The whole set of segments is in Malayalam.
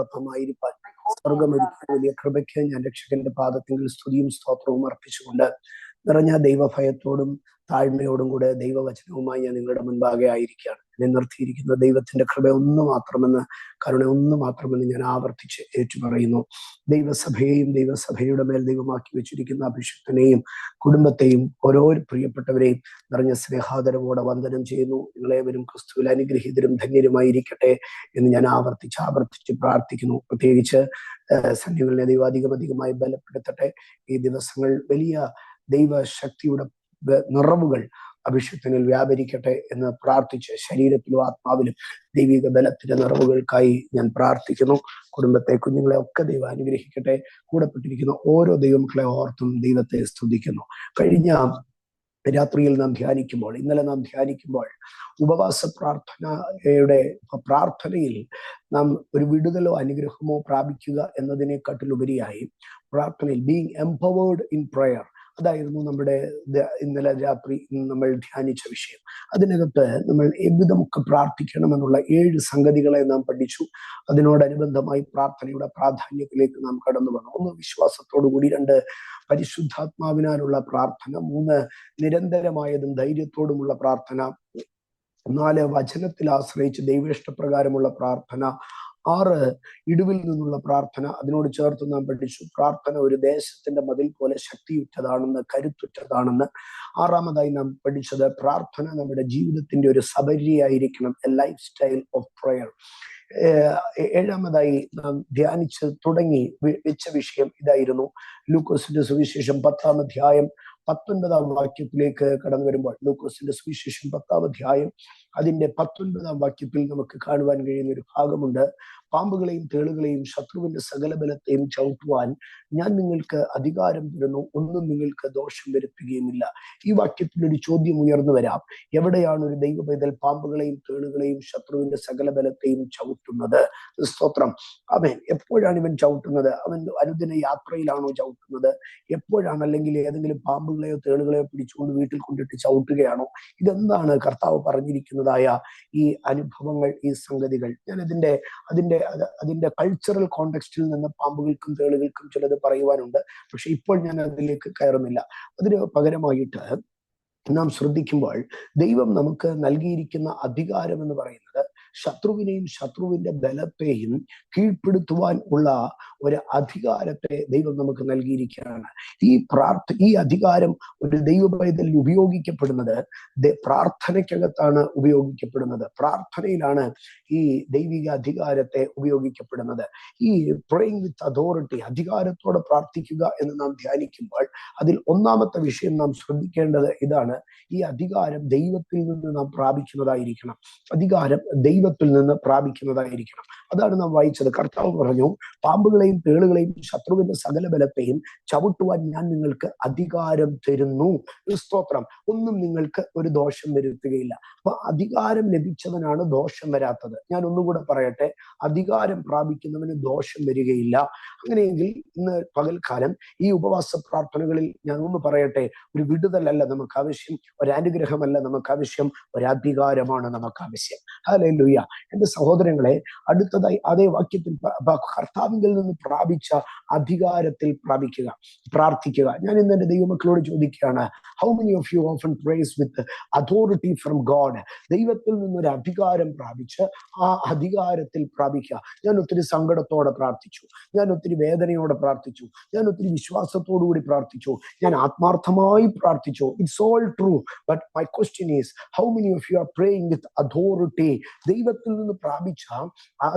ദൈവത്തോടൊപ്പം ആയിരിക്കാൻ സ്വർഗമൊരുക്കിയ വലിയ കൃപയ്ക്ക് ഞാൻ രക്ഷകന്റെ പാദത്തിൽ സ്തുതിയും സ്തോത്രവും അർപ്പിച്ചുകൊണ്ട് നിറഞ്ഞ ദൈവഭയത്തോടും താഴ്മയോടും കൂടെ ദൈവവചനവുമായി ഞാൻ നിങ്ങളുടെ മുൻപാകെ ആയിരിക്കുകയാണ്. എന്നെ നിർത്തിയിരിക്കുന്ന ദൈവത്തിന്റെ കൃപ ഒന്ന് മാത്രമെന്ന്, കരുണ ഒന്ന് മാത്രമെന്ന് ഞാൻ ആവർത്തിച്ച് ഏറ്റുപറയുന്നു. ദൈവസഭയെയും ദൈവസഭയുടെ മേൽ ദൈവമാക്കി വെച്ചിരിക്കുന്ന അഭിഷിക്തനെയും കുടുംബത്തെയും ഓരോ പ്രിയപ്പെട്ടവരെയും നിറഞ്ഞ സ്നേഹാദരവോടെ വന്ദനം ചെയ്യുന്നു. നിങ്ങളേവരും ക്രിസ്തുവിൽ അനുഗ്രഹീതരും ധന്യരുമായിരിക്കട്ടെ എന്ന് ഞാൻ ആവർത്തിച്ച് പ്രാർത്ഥിക്കുന്നു. പ്രത്യേകിച്ച് സന്യകളിലെ ദൈവാധികമധികമായി ബലപ്പെടുത്തട്ടെ. ഈ ദിവസങ്ങൾ വലിയ ദൈവശക്തിയുടെ നിറവുകൾ അഭിഷേകത്തിൽ വ്യാപരിക്കട്ടെ എന്ന് പ്രാർത്ഥിച്ച് ശരീരത്തിലും ആത്മാവിലും ദൈവിക ബലത്തിന്റെ നിറവുകൾക്കായി ഞാൻ പ്രാർത്ഥിക്കുന്നു. കുടുംബത്തെ, കുഞ്ഞുങ്ങളെ ഒക്കെ ദൈവം അനുഗ്രഹിക്കട്ടെ. കൂടെപ്പെട്ടിരിക്കുന്ന ഓരോ ദൈവമക്കളെ ഓർത്തും ദൈവത്തെ സ്തുതിക്കുന്നു. കഴിഞ്ഞ രാത്രിയിൽ നാം ധ്യാനിക്കുമ്പോൾ, ഇന്നലെ നാം ധ്യാനിക്കുമ്പോൾ ഉപവാസ പ്രാർത്ഥനയിൽ നാം ഒരു വിടുതലോ അനുഗ്രഹമോ പ്രാപിക്കുക എന്നതിനെക്കാട്ടിലുപരിയായി പ്രാർത്ഥനയിൽ ബീങ് എംപവേർഡ് ഇൻ പ്രയർ, അതായിരുന്നു നമ്മുടെ ഇന്നലെ രാത്രി നമ്മൾ ധ്യാനിച്ച വിഷയം. അതിനകത്ത് നമ്മൾ എവിധമൊക്കെ പ്രാർത്ഥിക്കണമെന്നുള്ള 7 സംഗതികളെ നാം പഠിച്ചു. അതിനോടനുബന്ധമായി പ്രാർത്ഥനയുടെ പ്രാധാന്യത്തിലേക്ക് നാം കടന്നു വന്നു. 1, വിശ്വാസത്തോടു കൂടി. 2, പരിശുദ്ധാത്മാവിനാലുള്ള പ്രാർത്ഥന. 3, നിരന്തരമായതും ധൈര്യത്തോടുമുള്ള പ്രാർത്ഥന. 4, വചനത്തിൽ ആശ്രയിച്ച് ദൈവേഷ്ടപ്രകാരമുള്ള പ്രാർത്ഥന. 6, ഇടിവിൽ നിന്നുള്ള പ്രാർത്ഥന. അതിനോട് ചേർത്ത് നാം പഠിച്ചു പ്രാർത്ഥന ഒരു ദേശത്തിന്റെ മതിൽ പോലെ ശക്തിയുറ്റതാണെന്ന്, കരുത്തുറ്റതാണെന്ന്. 6ാമതായി നാം പഠിച്ചത് പ്രാർത്ഥന നമ്മുടെ ജീവിതത്തിന്റെ ഒരു സബരിയായിരിക്കണം, a lifestyle of prayer. 7ാമതായി നാം ധ്യാനിച്ച് തുടങ്ങി വെച്ച വിഷയം ഇതായിരുന്നു. ലൂക്കോസിന്റെ സുവിശേഷം 10ാം അധ്യായം 19ാം വാക്യത്തിലേക്ക് കടന്നു വരുമ്പോൾ, ലൂക്കോസിന്റെ സുവിശേഷം 10ാം അധ്യായം അതിന്റെ 19ാം വാക്യത്തിൽ നമുക്ക് കാണുവാൻ കഴിയുന്ന ഒരു ഭാഗമുണ്ട്. പാമ്പുകളെയും തേളുകളെയും ശത്രുവിന്റെ സകല ബലത്തെയും ചവിട്ടുവാൻ ഞാൻ നിങ്ങൾക്ക് അധികാരം തരുന്നു, ഒന്നും നിങ്ങൾക്ക് ദോഷം വരുത്തുകയുമില്ല. ഈ വാക്യത്തിൽ ഒരു ചോദ്യം ഉയർന്നു വരാം. എവിടെയാണ് ഒരു ദൈവ പൈതൽ പാമ്പുകളെയും തേളുകളെയും ശത്രുവിന്റെ സകല ബലത്തെയും ചവിട്ടുന്നത്? സ്തോത്രം. അവൻ എപ്പോഴാണ് ഇവൻ ചവിട്ടുന്നത്? അവൻ അനുദിന യാത്രയിലാണോ ചവിട്ടുന്നത്? എപ്പോഴാണ്? അല്ലെങ്കിൽ ഏതെങ്കിലും പാമ്പുകളെയോ തേളുകളെയോ പിടിച്ചുകൊണ്ട് വീട്ടിൽ കൊണ്ടിട്ട് ചവിട്ടുകയാണോ? ഇതെന്താണ് കർത്താവ് പറഞ്ഞിരിക്കുന്നതായ ഈ അനുഭവങ്ങൾ, ഈ സംഗതികൾ? ഞാൻ അതിന്റെ കൾച്ചറൽ കോണ്ടെക്സ്റ്റിൽ നിന്ന് പാമ്പുകൾക്കും തേളുകൾക്കും ചിലത് പറയുവാനുണ്ട്. പക്ഷെ ഇപ്പോൾ ഞാൻ അതിലേക്ക് കയറുന്നില്ല. അതിന് പകരമായിട്ട് നാം ശ്രദ്ധിക്കുമ്പോൾ ദൈവം നമുക്ക് നൽകിയിരിക്കുന്ന അധികാരം എന്ന് പറയുന്നത് ശത്രുവിനെയും ശത്രുവിന്റെ ബലത്തെയും കീഴ്പ്പെടുത്തുവാൻ ഉള്ള ഒരു അധികാരത്തെ ദൈവം നമുക്ക് നൽകിയിരിക്കുകയാണ്. ഈ അധികാരം ഒരു ദൈവ പൈതലിൽ ഉപയോഗിക്കപ്പെടുന്നത് പ്രാർത്ഥനയ്ക്കകത്താണ് ഉപയോഗിക്കപ്പെടുന്നത്. പ്രാർത്ഥനയിലാണ് ഈ ദൈവിക അധികാരത്തെ ഉപയോഗിക്കപ്പെടുന്നത്. ഈ പ്രേയിങ് വിത്ത് അതോറിറ്റി, അധികാരത്തോടെ പ്രാർത്ഥിക്കുക എന്ന് നാം ധ്യാനിക്കുമ്പോൾ അതിൽ 1ാമത്തെ വിഷയം നാം ശ്രദ്ധിക്കേണ്ടത് ഇതാണ്. ഈ അധികാരം ദൈവത്തിൽ നിന്ന് നാം പ്രാപിക്കുന്നതായിരിക്കണം. അധികാരം ദൈവത്തിൽ നിന്ന് പ്രാപിക്കുന്നതായിരിക്കണം. അതാണ് നാം വായിച്ചത്. കർത്താവ് പറഞ്ഞു, പാമ്പുകളെയും തേളുകളെയും ശത്രുവിന്റെ സകല ബലത്തെയും ചവിട്ടുവാൻ ഞാൻ നിങ്ങൾക്ക് അധികാരം തരുന്നു. സ്തോത്രം. ഒന്നും നിങ്ങൾക്ക് ഒരു ദോഷം വരുത്തുകയില്ല. അപ്പൊ അധികാരം ലഭിച്ചവനാണ് ദോഷം വരാത്തത്. ഞാൻ ഒന്നുകൂടെ പറയട്ടെ, അധികാരം പ്രാപിക്കുന്നവന് ദോഷം വരികയില്ല. അങ്ങനെയെങ്കിൽ ഇന്ന് പകൽക്കാലം ഈ ഉപവാസ പ്രാർത്ഥനകളിൽ ഞാൻ ഒന്ന് പറയട്ടെ, ഒരു വിടുതലല്ല നമുക്ക് ആവശ്യം, ഒരനുഗ്രഹമല്ല നമുക്ക് ആവശ്യം, ഒരധികാരമാണ് നമുക്ക് ആവശ്യം. ഹല്ലേലൂയ. എന്റെ സഹോദരങ്ങളെ, അടുത്തതായി അതേ വാക്യത്തിൽ കർത്താവിൽ നിന്ന് പ്രാപിച്ച അധികാരത്തിൽ പ്രാർത്ഥിക്കുക. ഞാൻ ഇന്ന് എന്റെ ദൈവമക്കളോട് ചോദിക്കുകയാണ്, how many of you often praise with authority from God? ദൈവത്തിൽ നിന്നൊരു അധികാരം പ്രാപിച്ച് ആ അധികാരത്തിൽ പ്രാപിക്കുക. ഞാൻ ഒത്തിരി സങ്കടത്തോടെ പ്രാർത്ഥിച്ചു, ഞാൻ ഒത്തിരി വേദനയോടെ പ്രാർത്ഥിച്ചു, ഞാൻ ഒത്തിരി വിശ്വാസത്തോടു കൂടി പ്രാർത്ഥിച്ചു, ഞാൻ ആത്മാർത്ഥമായി പ്രാർത്ഥിച്ചു. It's all true. But my question is, how many of you are praying with authority? ദൈവത്തിൽ നിന്ന് പ്രാപിച്ച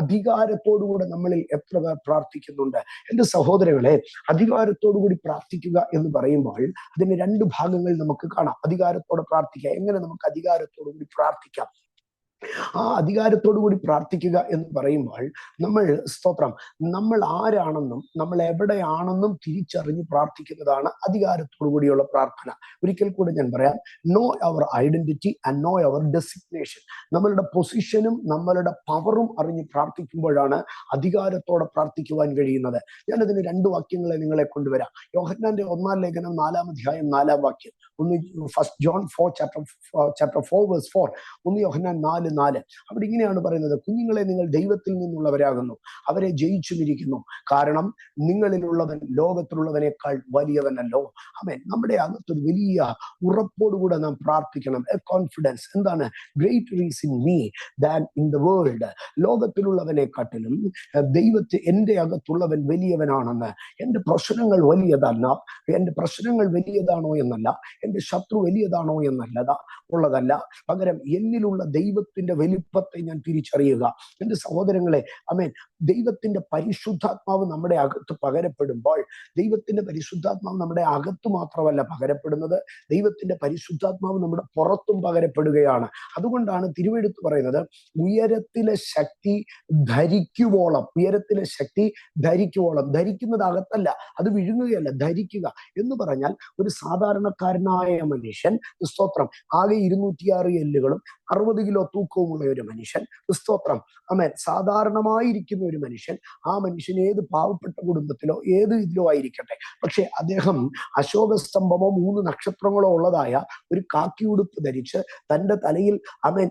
അധികാരത്തോടുകൂടെ നമ്മളിൽ എത്ര പേർ പ്രാർത്ഥിക്കുന്നുണ്ട്? എന്റെ സഹോദരങ്ങളെ, അധികാരത്തോടുകൂടി പ്രാർത്ഥിക്കുക എന്ന് പറയുമ്പോൾ അതിന് 2 ഭാഗങ്ങൾ നമുക്ക് കാണാം. അധികാരത്തോടെ പ്രാർത്ഥിക്കുക. എങ്ങനെ നമുക്ക് അധികാരത്തോടുകൂടി പ്രാർത്ഥിക്കാം? ആ അധികാരത്തോടു കൂടി പ്രാർത്ഥിക്കുക എന്ന് പറയുമ്പോൾ നമ്മൾ ആരാണെന്നും നമ്മൾ എവിടെയാണെന്നും തിരിച്ചറിഞ്ഞ് പ്രാർത്ഥിക്കുന്നതാണ് അധികാരത്തോടു കൂടിയുള്ള പ്രാർത്ഥന. ഒരിക്കൽ കൂടെ ഞാൻ പറയാം, know our identity and know our designation. നമ്മളുടെ പൊസിഷനും നമ്മളുടെ പവറും അറിഞ്ഞ് പ്രാർത്ഥിക്കുമ്പോഴാണ് അധികാരത്തോടെ പ്രാർത്ഥിക്കുവാൻ കഴിയുന്നത്. ഞാനതിന് 2 വാക്യങ്ങളെ നിങ്ങളെ കൊണ്ടുവരാം. യോഹന്നാന്റെ 1-ാം ലേഖനം 4-ാം അധ്യായം 4-ാം വാക്യം. 1 John 4 chapter 4 verse 4. 1 യോഹന്നാൻ 4 4 അവിടെ ഇങ്ങനെയാണ് പറയുന്നത്, കുഞ്ഞുങ്ങളെ നിങ്ങൾ ദൈവത്തിൽ നിന്നുള്ളവരാകുന്നു, അവരെ ജയിച്ചുമിരിക്കുന്നു, കാരണം നിങ്ങളിലുള്ളവൻ ലോകത്തിലുള്ളവനേക്കാൾ വലിയവനല്ലോ. ആമേൻ. നമ്മുടെ അകത്തൊരു വലിയ ഉറപ്പോടുകൂടെ നാം പ്രാർത്ഥിക്കണം. A confidence. എന്താണ്? Greater is in me than in the world. ലോകത്തിലുള്ളവനെക്കാട്ടിലും ദൈവത്തെ എൻ്റെ അകത്തുള്ളവൻ വലിയവനാണെന്ന്. എൻ്റെ പ്രശ്നങ്ങൾ വലിയതല്ല, എൻ്റെ പ്രശ്നങ്ങൾ വലിയതാണോ എന്നല്ല, എൻ്റെ ശത്രു വലിയതാണോ ഉള്ളതല്ല, പകരം എന്നിലുള്ള ദൈവത്തിന്റെ വലിപ്പത്തെ ഞാൻ തിരിച്ചറിയുക. എൻ്റെ സഹോദരങ്ങളെ, ആമേൻ, ദൈവത്തിന്റെ പരിശുദ്ധാത്മാവ് നമ്മുടെ അകത്ത് പകരപ്പെടുമ്പോൾ, ദൈവത്തിന്റെ പരിശുദ്ധാത്മാവ് നമ്മുടെ അകത്ത് മാത്രമല്ല പകരപ്പെടുന്നത്, ദൈവത്തിന്റെ പരിശുദ്ധാത്മാവ് നമ്മുടെ പുറത്തും പകരപ്പെടുകയാണ്. അതുകൊണ്ടാണ് തിരുവെഴുത്ത് പറയുന്നത്, ഉയരത്തിലെ ശക്തി ധരിക്കുവോളം, ഉയരത്തിലെ ശക്തി ധരിക്കുവോളം. ധരിക്കുന്നത് അകത്തല്ല, അത് വിഴുങ്ങുകയല്ല, ധരിക്കുക എന്ന് പറഞ്ഞാൽ ഒരു സാധാരണക്കാരനായ മനുഷ്യൻ, സ്തോത്രം, ആകെ 206 എല്ലുകളും 60 കിലോ തൂക്കവുമുള്ള ഒരു മനുഷ്യൻ, സ്തോത്രം, ആമേൻ, സാധാരണമായിരിക്കുന്ന ഒരു മനുഷ്യൻ, ആ മനുഷ്യൻ ഏത് പാവപ്പെട്ട കുടുംബത്തിലോ ഏത് ഇതിലോ ആയിരിക്കട്ടെ, പക്ഷെ അദ്ദേഹം അശോകസ്തംഭമോ 3 നക്ഷത്രങ്ങളോ ഉള്ളതായ ഒരു കാക്കി ഉടുപ്പ് ധരിച്ച് തന്റെ തലയിൽ, ആമേൻ,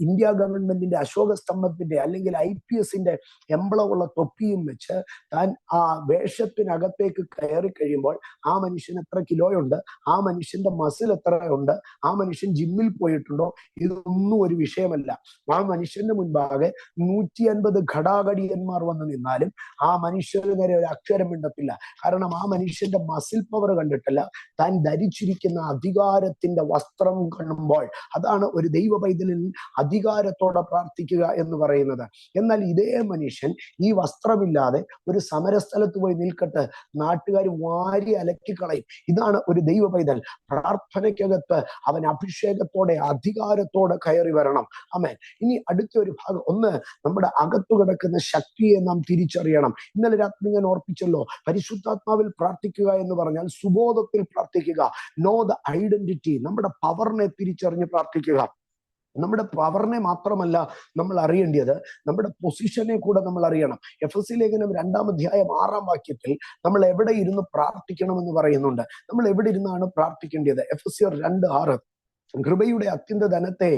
ഇന്ത്യ ഗവൺമെന്റിന്റെ അശോകസ്തംഭത്തിന്റെ അല്ലെങ്കിൽ IPSന്റെ എംബ്ലമുള്ള തൊപ്പിയും വെച്ച് താൻ ആ വേഷത്തിനകത്തേക്ക് കയറി കഴിയുമ്പോൾ ആ മനുഷ്യൻ എത്ര കിലോയുണ്ട്, ആ മനുഷ്യന്റെ മസിൽ എത്രയുണ്ട്, ആ മനുഷ്യൻ ജിമ്മിൽ പോയിട്ടുണ്ടോ, ഇതൊന്നും ഒരു വിഷയമല്ല. ആ മനുഷ്യന്റെ മുൻപാകെ 150 ഘടാഘടിയന്മാർ വന്ന് നിന്നാലും ആ മനുഷ്യന് നേരെ ഒരു അക്ഷരം മിണ്ടത്തില്ല. കാരണം ആ മനുഷ്യന്റെ മസിൽ പവർ കണ്ടിട്ടല്ല, താൻ ധരിച്ചിരിക്കുന്ന അധികാരത്തിന്റെ വസ്ത്രം കാണുമ്പോൾ. അതാണ് ഒരു ദൈവ പൈതലിൽ അധികാരത്തോടെ പ്രാർത്ഥിക്കുക എന്ന് പറയുന്നത്. എന്നാൽ ഇതേ മനുഷ്യൻ ഈ വസ്ത്രമില്ലാതെ ഒരു സമരസ്ഥലത്ത് പോയി നിൽക്കട്ടെ, നാട്ടുകാർ വാരി അലക്കിക്കളയും. ഇതാണ് ഒരു ദൈവ പൈതൽ. പ്രാർത്ഥനയ്ക്കകത്ത് അവൻ അഭിഷേകത്തോടെ അധികാരത്തോടെ കയറി വരണം. ആമേൻ. ഇനി അടുത്ത ഒരു ഭാഗം, ഒന്ന്, നമ്മുടെ അകത്തു കിടക്കുന്ന ശക്തിയെ നാം തിരിച്ചറിയണം. ഇന്നലെ രാത്രി ഞാൻ ഓർപ്പിച്ചല്ലോ, പരിശുദ്ധാത്മാവിൽ പ്രാർത്ഥിക്കുക എന്ന് പറഞ്ഞാൽ സുബോധത്തിൽ പ്രാർത്ഥിക്കുക. Know the identity. നമ്മുടെ പവറിനെ തിരിച്ചറിഞ്ഞ് പ്രാർത്ഥിക്കുക. നമ്മുടെ പവറിനെ മാത്രമല്ല നമ്മൾ അറിയേണ്ടത്, നമ്മുടെ പൊസിഷനെ കൂടെ നമ്മൾ അറിയണം. എഫെസ്യ ലേഖനം 2-ാം അധ്യായം 6-ാം വാക്യത്തിൽ നമ്മൾ എവിടെ ഇരുന്ന് പ്രാർത്ഥിക്കണമെന്ന് പറയുന്നുണ്ട്. നമ്മൾ എവിടെ ഇരുന്നാണ് പ്രാർത്ഥിക്കേണ്ടത്? എഫെസ്യർ 2:6, കൃപയുടെ അത്യന്ത ധനത്തെ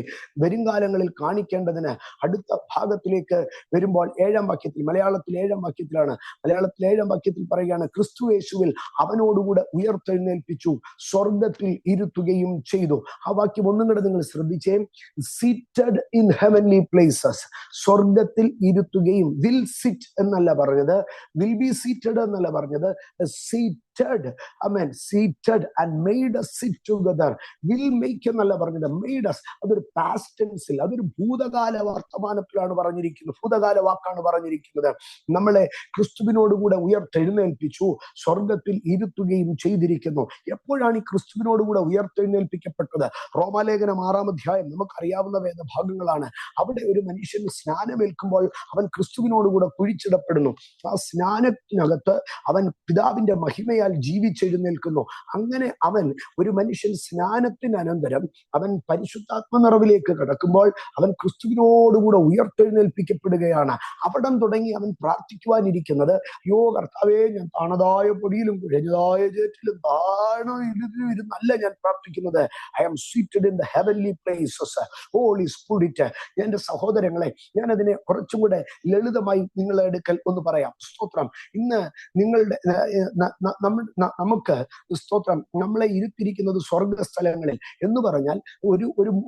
വരുംകാലങ്ങളിൽ കാണിക്കേണ്ടതിന്. അടുത്ത ഭാഗത്തിലേക്ക് വരുമ്പോൾ 7-ാം വാക്യത്തിൽ, മലയാളത്തിൽ 7-ാം വാക്യത്തിലാണ്, മലയാളത്തിൽ 7-ാം വാക്യത്തിൽ പറയുകയാണ്, ക്രിസ്തു യേശുവിൽ അവനോടുകൂടെ ഉയർത്തെഴുന്നേൽപ്പിച്ചു, സ്വർഗത്തിൽ ഇരുത്തുകയും ചെയ്തു. ആ വാക്യം ഒന്നും കൂടെ നിങ്ങൾ ശ്രദ്ധിച്ചേ. Seated in heavenly places. സ്വർഗത്തിൽ ഇരുത്തുകയും. വിൽ സിറ്റ് എന്നല്ല പറഞ്ഞത്, വിൽ ബി സീറ്റഡ് എന്നല്ല പറഞ്ഞത്, seated, amen, seated and made us sit together. Will make എന്നല്ല പറഞ്ഞത്, made us. അതൊരു past tense, അതൊരു ഭൂതകാല വർത്തമാനത്തിലാണ് പറഞ്ഞിരിക്കുന്നത്, ഭൂതകാല വാക്കാണ് പറഞ്ഞിരിക്കുന്നത്. നമ്മളെ ക്രിസ്തുവിനോടുകൂടെ ഉയർത്തെഴുന്നേൽപ്പിച്ചു, സ്വർഗത്തിൽ ഇരുത്തുകയും ചെയ്തിരിക്കുന്നു. എപ്പോഴാണ് ഈ ക്രിസ്തുവിനോടുകൂടെ ഉയർത്തെഴുന്നേൽപ്പിക്കപ്പെട്ടത്? റോമാലേഖനം 6-ാം അധ്യായം നമുക്കറിയാവുന്ന വേദഭാഗങ്ങളാണ്. അവിടെ ഒരു മനുഷ്യൻ സ്നാനമേൽക്കുമ്പോൾ അവൻ ക്രിസ്തുവിനോടുകൂടെ കുഴിച്ചിടപ്പെടുന്നു. ആ സ്നാനത്തിനകത്ത് അവൻ പിതാവിന്റെ മഹിമയാൽ ജീവിച്ചെഴുന്നേൽക്കുന്നു. അങ്ങനെ അവൻ, ഒരു മനുഷ്യൻ സ്നാനത്തിനനന്തരം അവൻ പരിശുദ്ധാത്മ നിറവിലേക്ക് കടക്കുമ്പോൾ അവൻ ക്രിസ്തുവിനോടുകൂടെ ഉയർത്തെഴുന്നേൽപ്പിക്കപ്പെടുകയാണ്. അവിടം തുടങ്ങി അവൻ പ്രാർത്ഥിക്കുവാനിരിക്കുന്നത്, യോ കർത്താവേ, ഞാൻ താണതായ പൊടിയിലും കുഴഞ്ഞതായ ചേറ്റിലും ഇരുന്നല്ല ഞാൻ പ്രാർത്ഥിക്കുന്നത്. I am seated in the heavenly places. Holy Spirit. എന്റെ സഹോദരങ്ങളെ, ഞാൻ അതിനെ കുറച്ചും കൂടെ ലളിതമായി നിങ്ങളുടെ അടുക്കൽ ഒന്ന് പറയാം. സ്തോത്രം. ഇന്ന് നിങ്ങളുടെ നമുക്ക്, സ്തോത്രം, നമ്മളെ ഇരുത്തിയിരിക്കുന്നത് സ്വർഗസ്ഥലങ്ങളിൽ എന്ന് പറഞ്ഞാൽ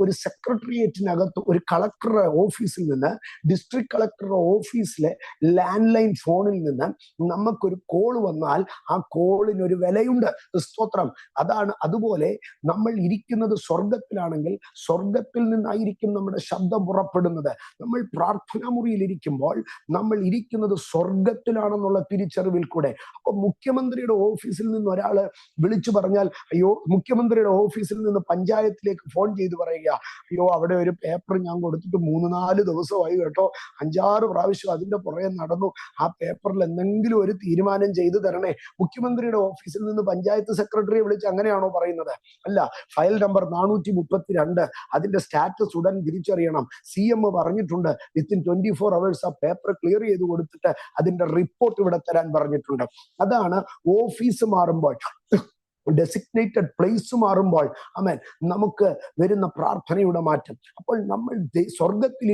ഒരു സെക്രട്ടേറിയറ്റിനകത്ത് ഒരു കളക്ടർ ഓഫീസിൽ നിന്ന്, ഡിസ്ട്രിക്ട് കളക്ടർ ഓഫീസിലെ ലാൻഡ് ലൈൻ ഫോണിൽ നിന്ന് നമുക്കൊരു കോൾ വന്നാൽ ആ കോളിനൊരു വിലയുണ്ട്. സ്തോത്രം. അതുപോലെ നമ്മൾ ഇരിക്കുന്നത് സ്വർഗത്തിലാണെങ്കിൽ സ്വർഗത്തിൽ നിന്നായിരിക്കും നമ്മുടെ ശബ്ദം പുറപ്പെടുന്നത്. നമ്മൾ പ്രാർത്ഥനാ മുറിയിൽ ഇരിക്കുമ്പോൾ നമ്മൾ ഇരിക്കുന്നത് സ്വർഗത്തിലാണെന്നുള്ള തിരിച്ചറിവിൽ കൂടെ. അപ്പൊ മുഖ്യമന്ത്രിയുടെ ഓഫീസിൽ നിന്ന് ഒരാള് വിളിച്ചു പറഞ്ഞാൽ, അയ്യോ, മുഖ്യമന്ത്രിയുടെ ഓഫീസിൽ നിന്ന് പഞ്ചായത്തിലേക്ക് ഫോൺ ചെയ്ത് പറയുക, അയ്യോ, അവിടെ ഒരു പേപ്പർ ഞാൻ കൊടുത്തിട്ട് 3-4 ദിവസമായി കേട്ടോ, 5-6 പ്രാവശ്യം അതിന്റെ പുറകെ നടന്നു, ആ പേപ്പറിൽ എന്തെങ്കിലും ഒരു തീരുമാനം ചെയ്തു തരണേ. മുഖ്യമന്ത്രിയുടെ ഓഫീസിൽ നിന്ന് പഞ്ചായത്ത് സെക്രട്ടറിയെ വിളിച്ച് അങ്ങനെയാണോ പറയുന്നത്? അല്ല. ഫയൽ നമ്പർ 432, അതിന്റെ സ്റ്റാറ്റസ് ഉടൻ തിരിച്ചറിയണം. CM പറഞ്ഞിട്ടുണ്ട്, വിത്തിൻ 24 hours ആ പേപ്പർ ക്ലിയർ ചെയ്ത് കൊടുത്തിട്ട് അതിന്റെ റിപ്പോർട്ട് ഇവിടെ തരാൻ പറഞ്ഞിട്ടുണ്ട്. അതാണ് ഓഫീസ് മാറുമ്പോൾ. ഡെസിഗ്നേറ്റഡ് പ്ലേസ് മാറുമ്പോൾ ആമേൻ നമുക്ക് വരുന്ന പ്രാർത്ഥനയുടെ മാറ്റം. അപ്പോൾ നമ്മൾ സ്വർഗത്തിൽ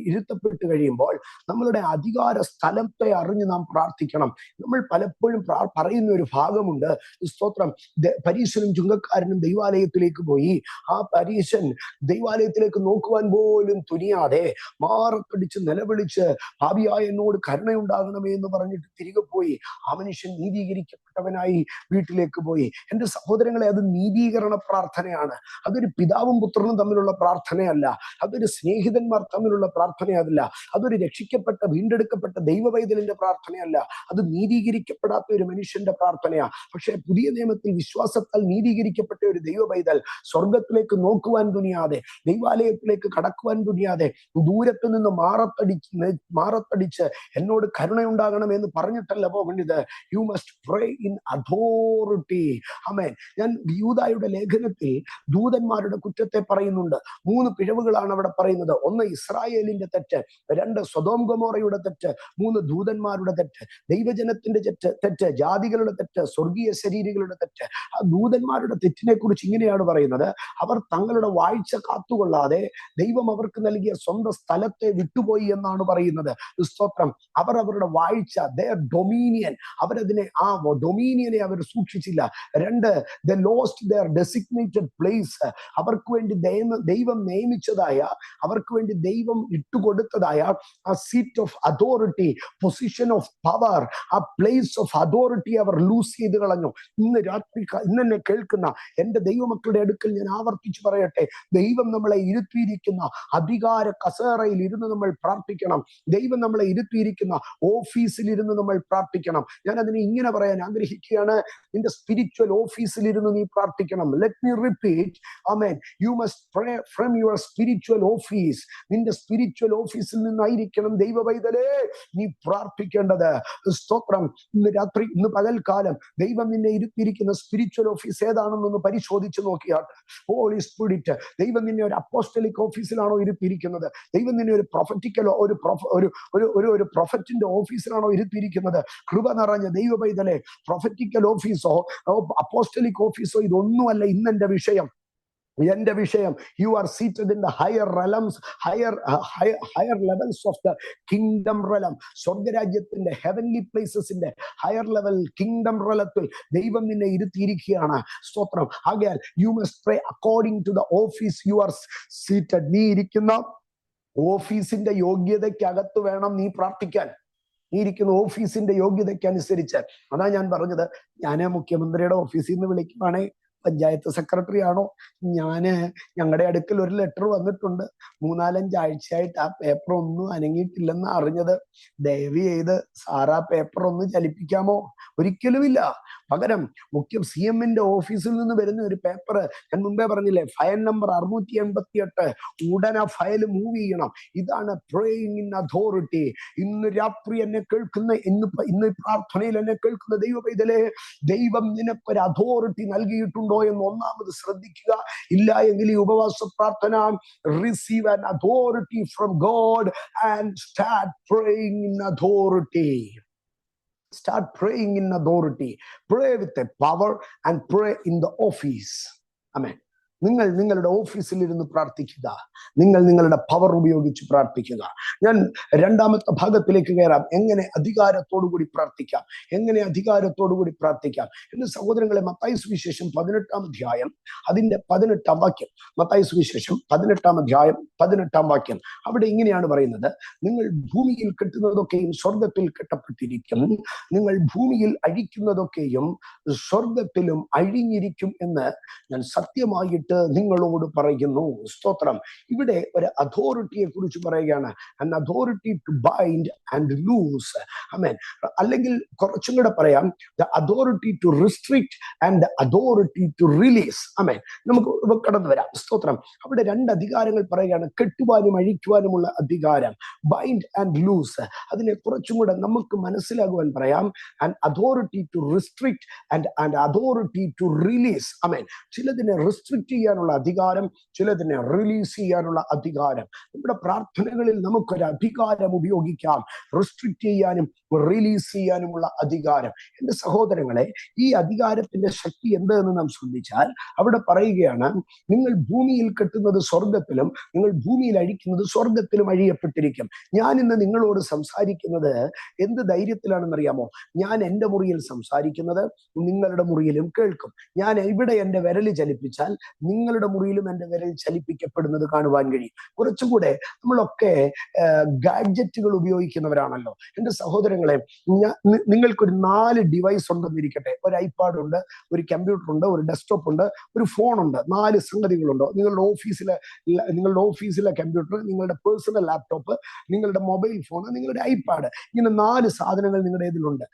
ഇരുത്തപ്പെട്ട് കഴിയുമ്പോൾ നമ്മളുടെ അധികാര സ്ഥലത്തെ അറിഞ്ഞ് നാം പ്രാർത്ഥിക്കണം. നമ്മൾ പലപ്പോഴും പറയുന്ന ഒരു ഭാഗമുണ്ട്, സ്തോത്രം, പരീശനും ചുങ്കക്കാരനും ദൈവാലയത്തിലേക്ക് പോയി. ആ പരീശൻ ദൈവാലയത്തിലേക്ക് നോക്കുവാൻ പോലും തുനിയാതെ മാറത്തടിച്ച് നിലവിളിച്ച് ഭാവിയായ എന്നോട് കരുണയുണ്ടാകണമേ എന്ന് പറഞ്ഞിട്ട് തിരികെ പോയി. ആ മനുഷ്യൻ നീതീകരിക്കപ്പെട്ടവനായി വീട്ടിലേക്ക് പോയി. എന്റെ സഹോദരങ്ങളെ, അത് നീതീകരണ പ്രാർത്ഥനയാണ്. അതൊരു പിതാവും പുത്രനും തമ്മിലുള്ള പ്രാർത്ഥനയല്ല. അതൊരു സ്നേഹിതന്മാർ തമ്മിലുള്ള പ്രാർത്ഥനയല്ല. അതൊരു രക്ഷിക്കപ്പെട്ട വീണ്ടെടുക്കപ്പെട്ട ദൈവവൈതലിന്റെ പ്രാർത്ഥനയല്ല. അത് നീതീകരിക്കപ്പെടാത്ത ഒരു മനുഷ്യന്റെ പ്രാർത്ഥനയാ. പക്ഷെ പുതിയ നിയമത്തിൽ വിശ്വാസത്താൽ നീതീകരിക്കപ്പെട്ട ഒരു ദൈവവൈതൽ സ്വർഗത്തിലേക്ക് നോക്കുവാൻ തുനിയാതെ, ദൈവാലയത്തിലേക്ക് കടക്കുവാൻ തുനിയാതെ, ദൂരത്തു നിന്ന് മാറത്തടിച്ച് എന്നോട് കരുണയുണ്ടാകണമെന്ന് പറഞ്ഞിട്ടല്ല പോകേണ്ടത്. You must pray in authority. ആമേൻ. ഞാൻ യൂദായുടെ ലേഖനത്തിൽ ദൂതന്മാരുടെ കുറ്റത്തെ പറയുന്നുണ്ട്. 3 പിഴവുകളാണ് അവിടെ പറയുന്നത്. 1 ഇസ്രായേലിന്റെ തെറ്റ്, 2 സൊദോം ഗൊമോറയുടെ തെറ്റ്, 3 ദൂതന്മാരുടെ തെറ്റ്, ദൈവജനത്തിന്റെ തെറ്റ്, ജാതികളുടെ തെറ്റ്, സ്വർഗീയ ശരീരികളുടെ തെറ്റ്. ആ ദൂതന്മാരുടെ തെറ്റിനെ കുറിച്ച് ഇങ്ങനെയാണ് പറയുന്നത്: അവർ തങ്ങളുടെ വാഴ്ച കാത്തുകൊള്ളാതെ ദൈവം അവർക്ക് നൽകിയ സ്വന്തം സ്ഥലത്തെ വിട്ടുപോയി എന്നാണ് പറയുന്നത്. സ്തോത്രം. അവർ അവരുടെ വാഴ്ച, their dominion, അവരതിനെ ആ ഡൊമീനിയനെ അവർ സൂക്ഷിച്ചില്ല. 2, they lost their designated place. അവർക്ക് വേണ്ടി ദൈവം നിയമിച്ചതായ, അവർക്ക് വേണ്ടി ദൈവം ഇട്ടുകൊടുത്തതായ ആ seat of authority, position of power, ആ പ്ലേസ് ഓഫ് അതോറിറ്റി അവർ ലൂസ് ചെയ്ത് കളഞ്ഞു. ഇന്ന് രാത്രി ഇന്നെ കേൾക്കുന്ന എന്റെ ദൈവമക്കളുടെ അടുക്കൽ ഞാൻ ആവർത്തിച്ചു പറയട്ടെ, ദൈവം നമ്മളെ ഇരുത്തിയിരിക്കുന്ന അധികാര കസേറയിൽ ഇരുന്ന് നമ്മൾ പ്രാർത്ഥിക്കണം. ദൈവം നമ്മളെ ഇരുത്തിയിരിക്കുന്ന ഓഫീസിൽ ഇരുന്ന് നമ്മൾ പ്രാർത്ഥിക്കണം. ഞാൻ അതിനെ ഇങ്ങനെ പറയാൻ ആഗ്രഹിക്കുകയാണ്: നിന്റെ സ്പിരിച്വൽ ഓഫീസിൽ ഇരുന്ന് നീ പ്രാർത്ഥിക്കണം. Let me repeat. Amen. U must pray from your spiritual office. നിന്റെ സ്പിരിച്വൽ ഓഫീസിൽ നിന്നായിരിക്കണം ദൈവവൈതലേ നീ പ്രാർത്ഥിക്കേണ്ടത്. സ്തോത്രം. ഇന്ന് രാത്രി, ഇന്ന് പകൽക്കാലം ദൈവം നിന്നെ ഇരുത്തിയിരിക്കുന്ന സ്പിരിച്വൽ ഓഫീസ് ഏതാണെന്നൊന്ന് പരിശോധിച്ച് നോക്കിയാൽ, ഹോളി സ്പിരിറ്റ്, ദൈവം നിന്നെ ഒരു അപ്പോസ്റ്റലിക് ഓഫീസിലാണോ ഇരുത്തിയിരിക്കുന്നത്? ദൈവം നിന്നെ ഒരു പ്രൊഫറ്റിക്കലോ ഒരു പ്രൊഫറ്റിന്റെ ഓഫീസിലാണോ ഇരുത്തിയിരിക്കുന്നത്? കൃപ നിറഞ്ഞ ദൈവവൈതലേ, പ്രൊഫറ്റിക്കൽ ഓഫീസോ അപ്പോസ്റ്റലിക് ഓഫീസോ ഇതൊന്നുമല്ല ഇന്നെന്റെ വിഷയം. എന്റെ വിഷയം, you are seated in the higher realms, higher levels of the kingdom realm. സ്വർഗരാജ്യത്തിന്റെ ഹെവൻലി പ്ലേസസിന്റെ ഹയർ ലെവൽ കിങ്ഡം റെലത്തിൽ ദൈവം നിന്നെ ഇരുത്തിയിരിക്കുകയാണ്. സ്തോത്രം. ആകയാൽ you must pray according to the office you are seated. നീ ഇരിക്കുന്ന ഓഫീസിന്റെ യോഗ്യതയ്ക്കകത്ത് വേണം നീ പ്രാർത്ഥിക്കാൻ. നീ ഇരിക്കുന്ന ഓഫീസിന്റെ യോഗ്യതയ്ക്ക് അനുസരിച്ച്. അതാ ഞാൻ പറഞ്ഞത്, ഞാൻ മുഖ്യമന്ത്രിയുടെ ഓഫീസിൽ നിന്ന് വിളിക്കുവാണേ, പഞ്ചായത്ത് സെക്രട്ടറി ആണോ, ഞങ്ങളുടെ അടുക്കൽ ഒരു ലെറ്റർ വന്നിട്ടുണ്ട്, 3-4 ആഴ്ചയായിട്ട് ആ പേപ്പർ ഒന്നും അനങ്ങിയിട്ടില്ലെന്ന് അറിഞ്ഞത്, ദയവ് ചെയ്ത് സാറാ പേപ്പർ ഒന്ന് ചലിപ്പിക്കാമോ? ഒരിക്കലുമില്ല. പകരം CM-ന്റെ ഓഫീസിൽ നിന്ന് വരുന്ന ഒരു പേപ്പർ, ഞാൻ മുമ്പേ പറഞ്ഞില്ലേ, ഫയൽ നമ്പർ 688, ഉടനെ ആ ഫയൽ മൂവ് ചെയ്യണം. ഇതാണ് പ്രേയിങ് ഇൻ അതോറിറ്റി. ഇന്ന് രാത്രി എന്നെ കേൾക്കുന്ന, ഇന്ന് പ്രാർത്ഥനയിൽ എന്നെ കേൾക്കുന്ന ദൈവവൈതലേ, ദൈവം നിനക്കൊരു അതോറിറ്റി നൽകിയിട്ടുണ്ടോ എന്ന് ഒന്നാമത് ശ്രദ്ധിക്കുക. ഇല്ല എങ്കിൽ ഈ ഉപവാസ പ്രാർത്ഥന, receive an authority from God and start praying in authority. Start praying in authority. Pray with a power and pray in the office. Amen. നിങ്ങൾ നിങ്ങളുടെ ഓഫീസിൽ ഇരുന്ന് പ്രാർത്ഥിക്കുക. നിങ്ങൾ നിങ്ങളുടെ പവർ ഉപയോഗിച്ച് പ്രാർത്ഥിക്കുക. ഞാൻ രണ്ടാമത്തെ ഭാഗത്തിലേക്ക് കയറാം. എങ്ങനെ അധികാരത്തോടുകൂടി പ്രാർത്ഥിക്കാം, എങ്ങനെ അധികാരത്തോടുകൂടി പ്രാർത്ഥിക്കാം എന്ന് സഹോദരങ്ങളെ, മത്തായി സുവിശേഷം 18-ാം അധ്യായം അതിന്റെ 18-ാം വാക്യം. മത്തായി സുവിശേഷം 18-ാം അധ്യായം 18-ാം വാക്യം. അവിടെ ഇങ്ങനെയാണ് പറയുന്നത്: നിങ്ങൾ ഭൂമിയിൽ കെട്ടുന്നതൊക്കെയും സ്വർഗത്തിൽ കെട്ടപ്പെട്ടിരിക്കും, നിങ്ങൾ ഭൂമിയിൽ അഴിക്കുന്നതൊക്കെയും സ്വർഗത്തിലും അഴിഞ്ഞിരിക്കും എന്ന് ഞാൻ സത്യമായിട്ട് നിങ്ങളോട് പറയുന്നു. സ്തോത്രം. ഇവിടെ ഒരു അതോറിറ്റിയെ കുറിച്ച് പറയുകയാണ്. an authority to bind and loose. ആമേൻ. അല്ലെങ്കിൽ കുറച്ചും കൂടെ പറയാം, the authority to restrict and the authority to release. ആമേൻ. നമുക്ക് കടന്നു വരാം. സ്തോത്രം. അവിടെ 2 അധികാരങ്ങൾ പറയുകയാണ്: കെട്ടുവാനും അഴിക്കുവാനുമുള്ള അധികാരം, ബൈൻഡ് ആൻഡ് ലൂസ്. അതിനെ കുറച്ചും കൂടെ നമുക്ക് മനസ്സിലാകുവാൻ പറയാം, an authority to restrict and authority to release. ആമേൻ. ചിലതിനെ റെസ്ട്രിക്റ്റ് ചെയ്യാനുള്ള അധികാരം, ചിലതിനെ റിലീസ് ചെയ്യാനുള്ള അധികാരം. നമ്മുടെ പ്രാർത്ഥനകളിൽ നമുക്കൊരു അധികാരം ഉപയോഗിക്കാം, റെസ്ട്രിക്റ്റ് ചെയ്യാനും റിലീസ് ചെയ്യാനുമുള്ള അധികാരം. എന്റെ സഹോദരങ്ങളെ, ഈ അധികാരത്തിന്റെ ശക്തി എന്തെന്ന് നാം ശ്രദ്ധിച്ചാൽ അവിടെ പറയുകയാണ്, നിങ്ങൾ ഭൂമിയിൽ കെട്ടുന്നത് സ്വർഗത്തിലും നിങ്ങൾ ഭൂമിയിൽ അഴിക്കുന്നത് സ്വർഗത്തിലും അഴിയപ്പെട്ടിരിക്കും. ഞാൻ ഇന്ന് നിങ്ങളോട് സംസാരിക്കുന്നത് എന്ത് ധൈര്യത്തിലാണെന്നറിയാമോ? ഞാൻ എൻ്റെ മുറിയിൽ സംസാരിക്കുന്നത് നിങ്ങളുടെ മുറിയിലും കേൾക്കും. ഞാൻ ഇവിടെ എൻ്റെ വിരൽ ചലിപ്പിച്ചാൽ നിങ്ങളുടെ മുറിയിലും എൻ്റെ വിരൽ ചലിപ്പിക്കപ്പെടുന്നത് കാണുവാൻ കഴിയും. കുറച്ചുകൂടെ നമ്മളൊക്കെ ഗാഡ്ജറ്റുകൾ ഉപയോഗിക്കുന്നവരാണല്ലോ. എൻ്റെ സഹോദരങ്ങളെ, നിങ്ങൾക്കൊരു 4 ഡിവൈസ് ഉണ്ടെന്നിരിക്കട്ടെ. ഒരു ഐപാഡ് ഉണ്ട്, ഒരു കമ്പ്യൂട്ടർ ഉണ്ട്, ഒരു ഡെസ്ക്ടോപ്പ് ഉണ്ട്, ഒരു ഫോൺ ഉണ്ട്. 4 സംഗതികളുണ്ടോ? നിങ്ങളുടെ ഓഫീസിലെ കമ്പ്യൂട്ടർ, നിങ്ങളുടെ പേഴ്സണൽ ലാപ്ടോപ്പ്, നിങ്ങളുടെ മൊബൈൽ ഫോൺ, നിങ്ങളുടെ ഐപാഡ്. ഇങ്ങനെ 4 സാധനങ്ങൾ നിങ്ങളുടെ ഇതിലുണ്ട്.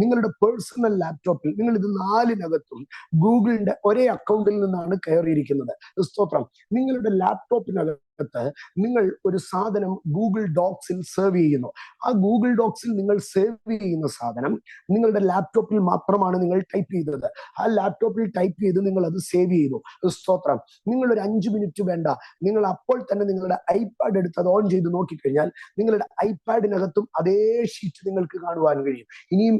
നിങ്ങളുടെ പേഴ്സണൽ ലാപ്ടോപ്പിൽ നിങ്ങൾ ഇത് 4-നകത്തും ഗൂഗിളിന്റെ ഒരേ അക്കൗണ്ടിൽ നിന്നാണ് കയറിയിരിക്കുന്നത്. സ്തോത്രം. നിങ്ങളുടെ ലാപ്ടോപ്പിനകത്ത് നിങ്ങൾ ഒരു സാധനം ഗൂഗിൾ ഡോക്സിൽ സേവ് ചെയ്യുന്നു. ആ ഗൂഗിൾ ഡോക്സിൽ നിങ്ങൾ സേവ് ചെയ്യുന്ന സാധനം നിങ്ങളുടെ ലാപ്ടോപ്പിൽ മാത്രമാണ് നിങ്ങൾ ടൈപ്പ് ചെയ്തത്. ആ ലാപ്ടോപ്പിൽ ടൈപ്പ് ചെയ്ത് നിങ്ങൾ അത് സേവ് ചെയ്തു. സ്തോത്രം. നിങ്ങൾ ഒരു 5 മിനിറ്റ് വേണ്ട, നിങ്ങൾ അപ്പോൾ തന്നെ നിങ്ങളുടെ ഐപാഡ് എടുത്ത് അത് ഓൺ ചെയ്ത് നോക്കിക്കഴിഞ്ഞാൽ നിങ്ങളുടെ ഐപാഡിനകത്തും അതേ ഷീറ്റ് നിങ്ങൾക്ക് കാണുവാൻ കഴിയും. ഇനിയും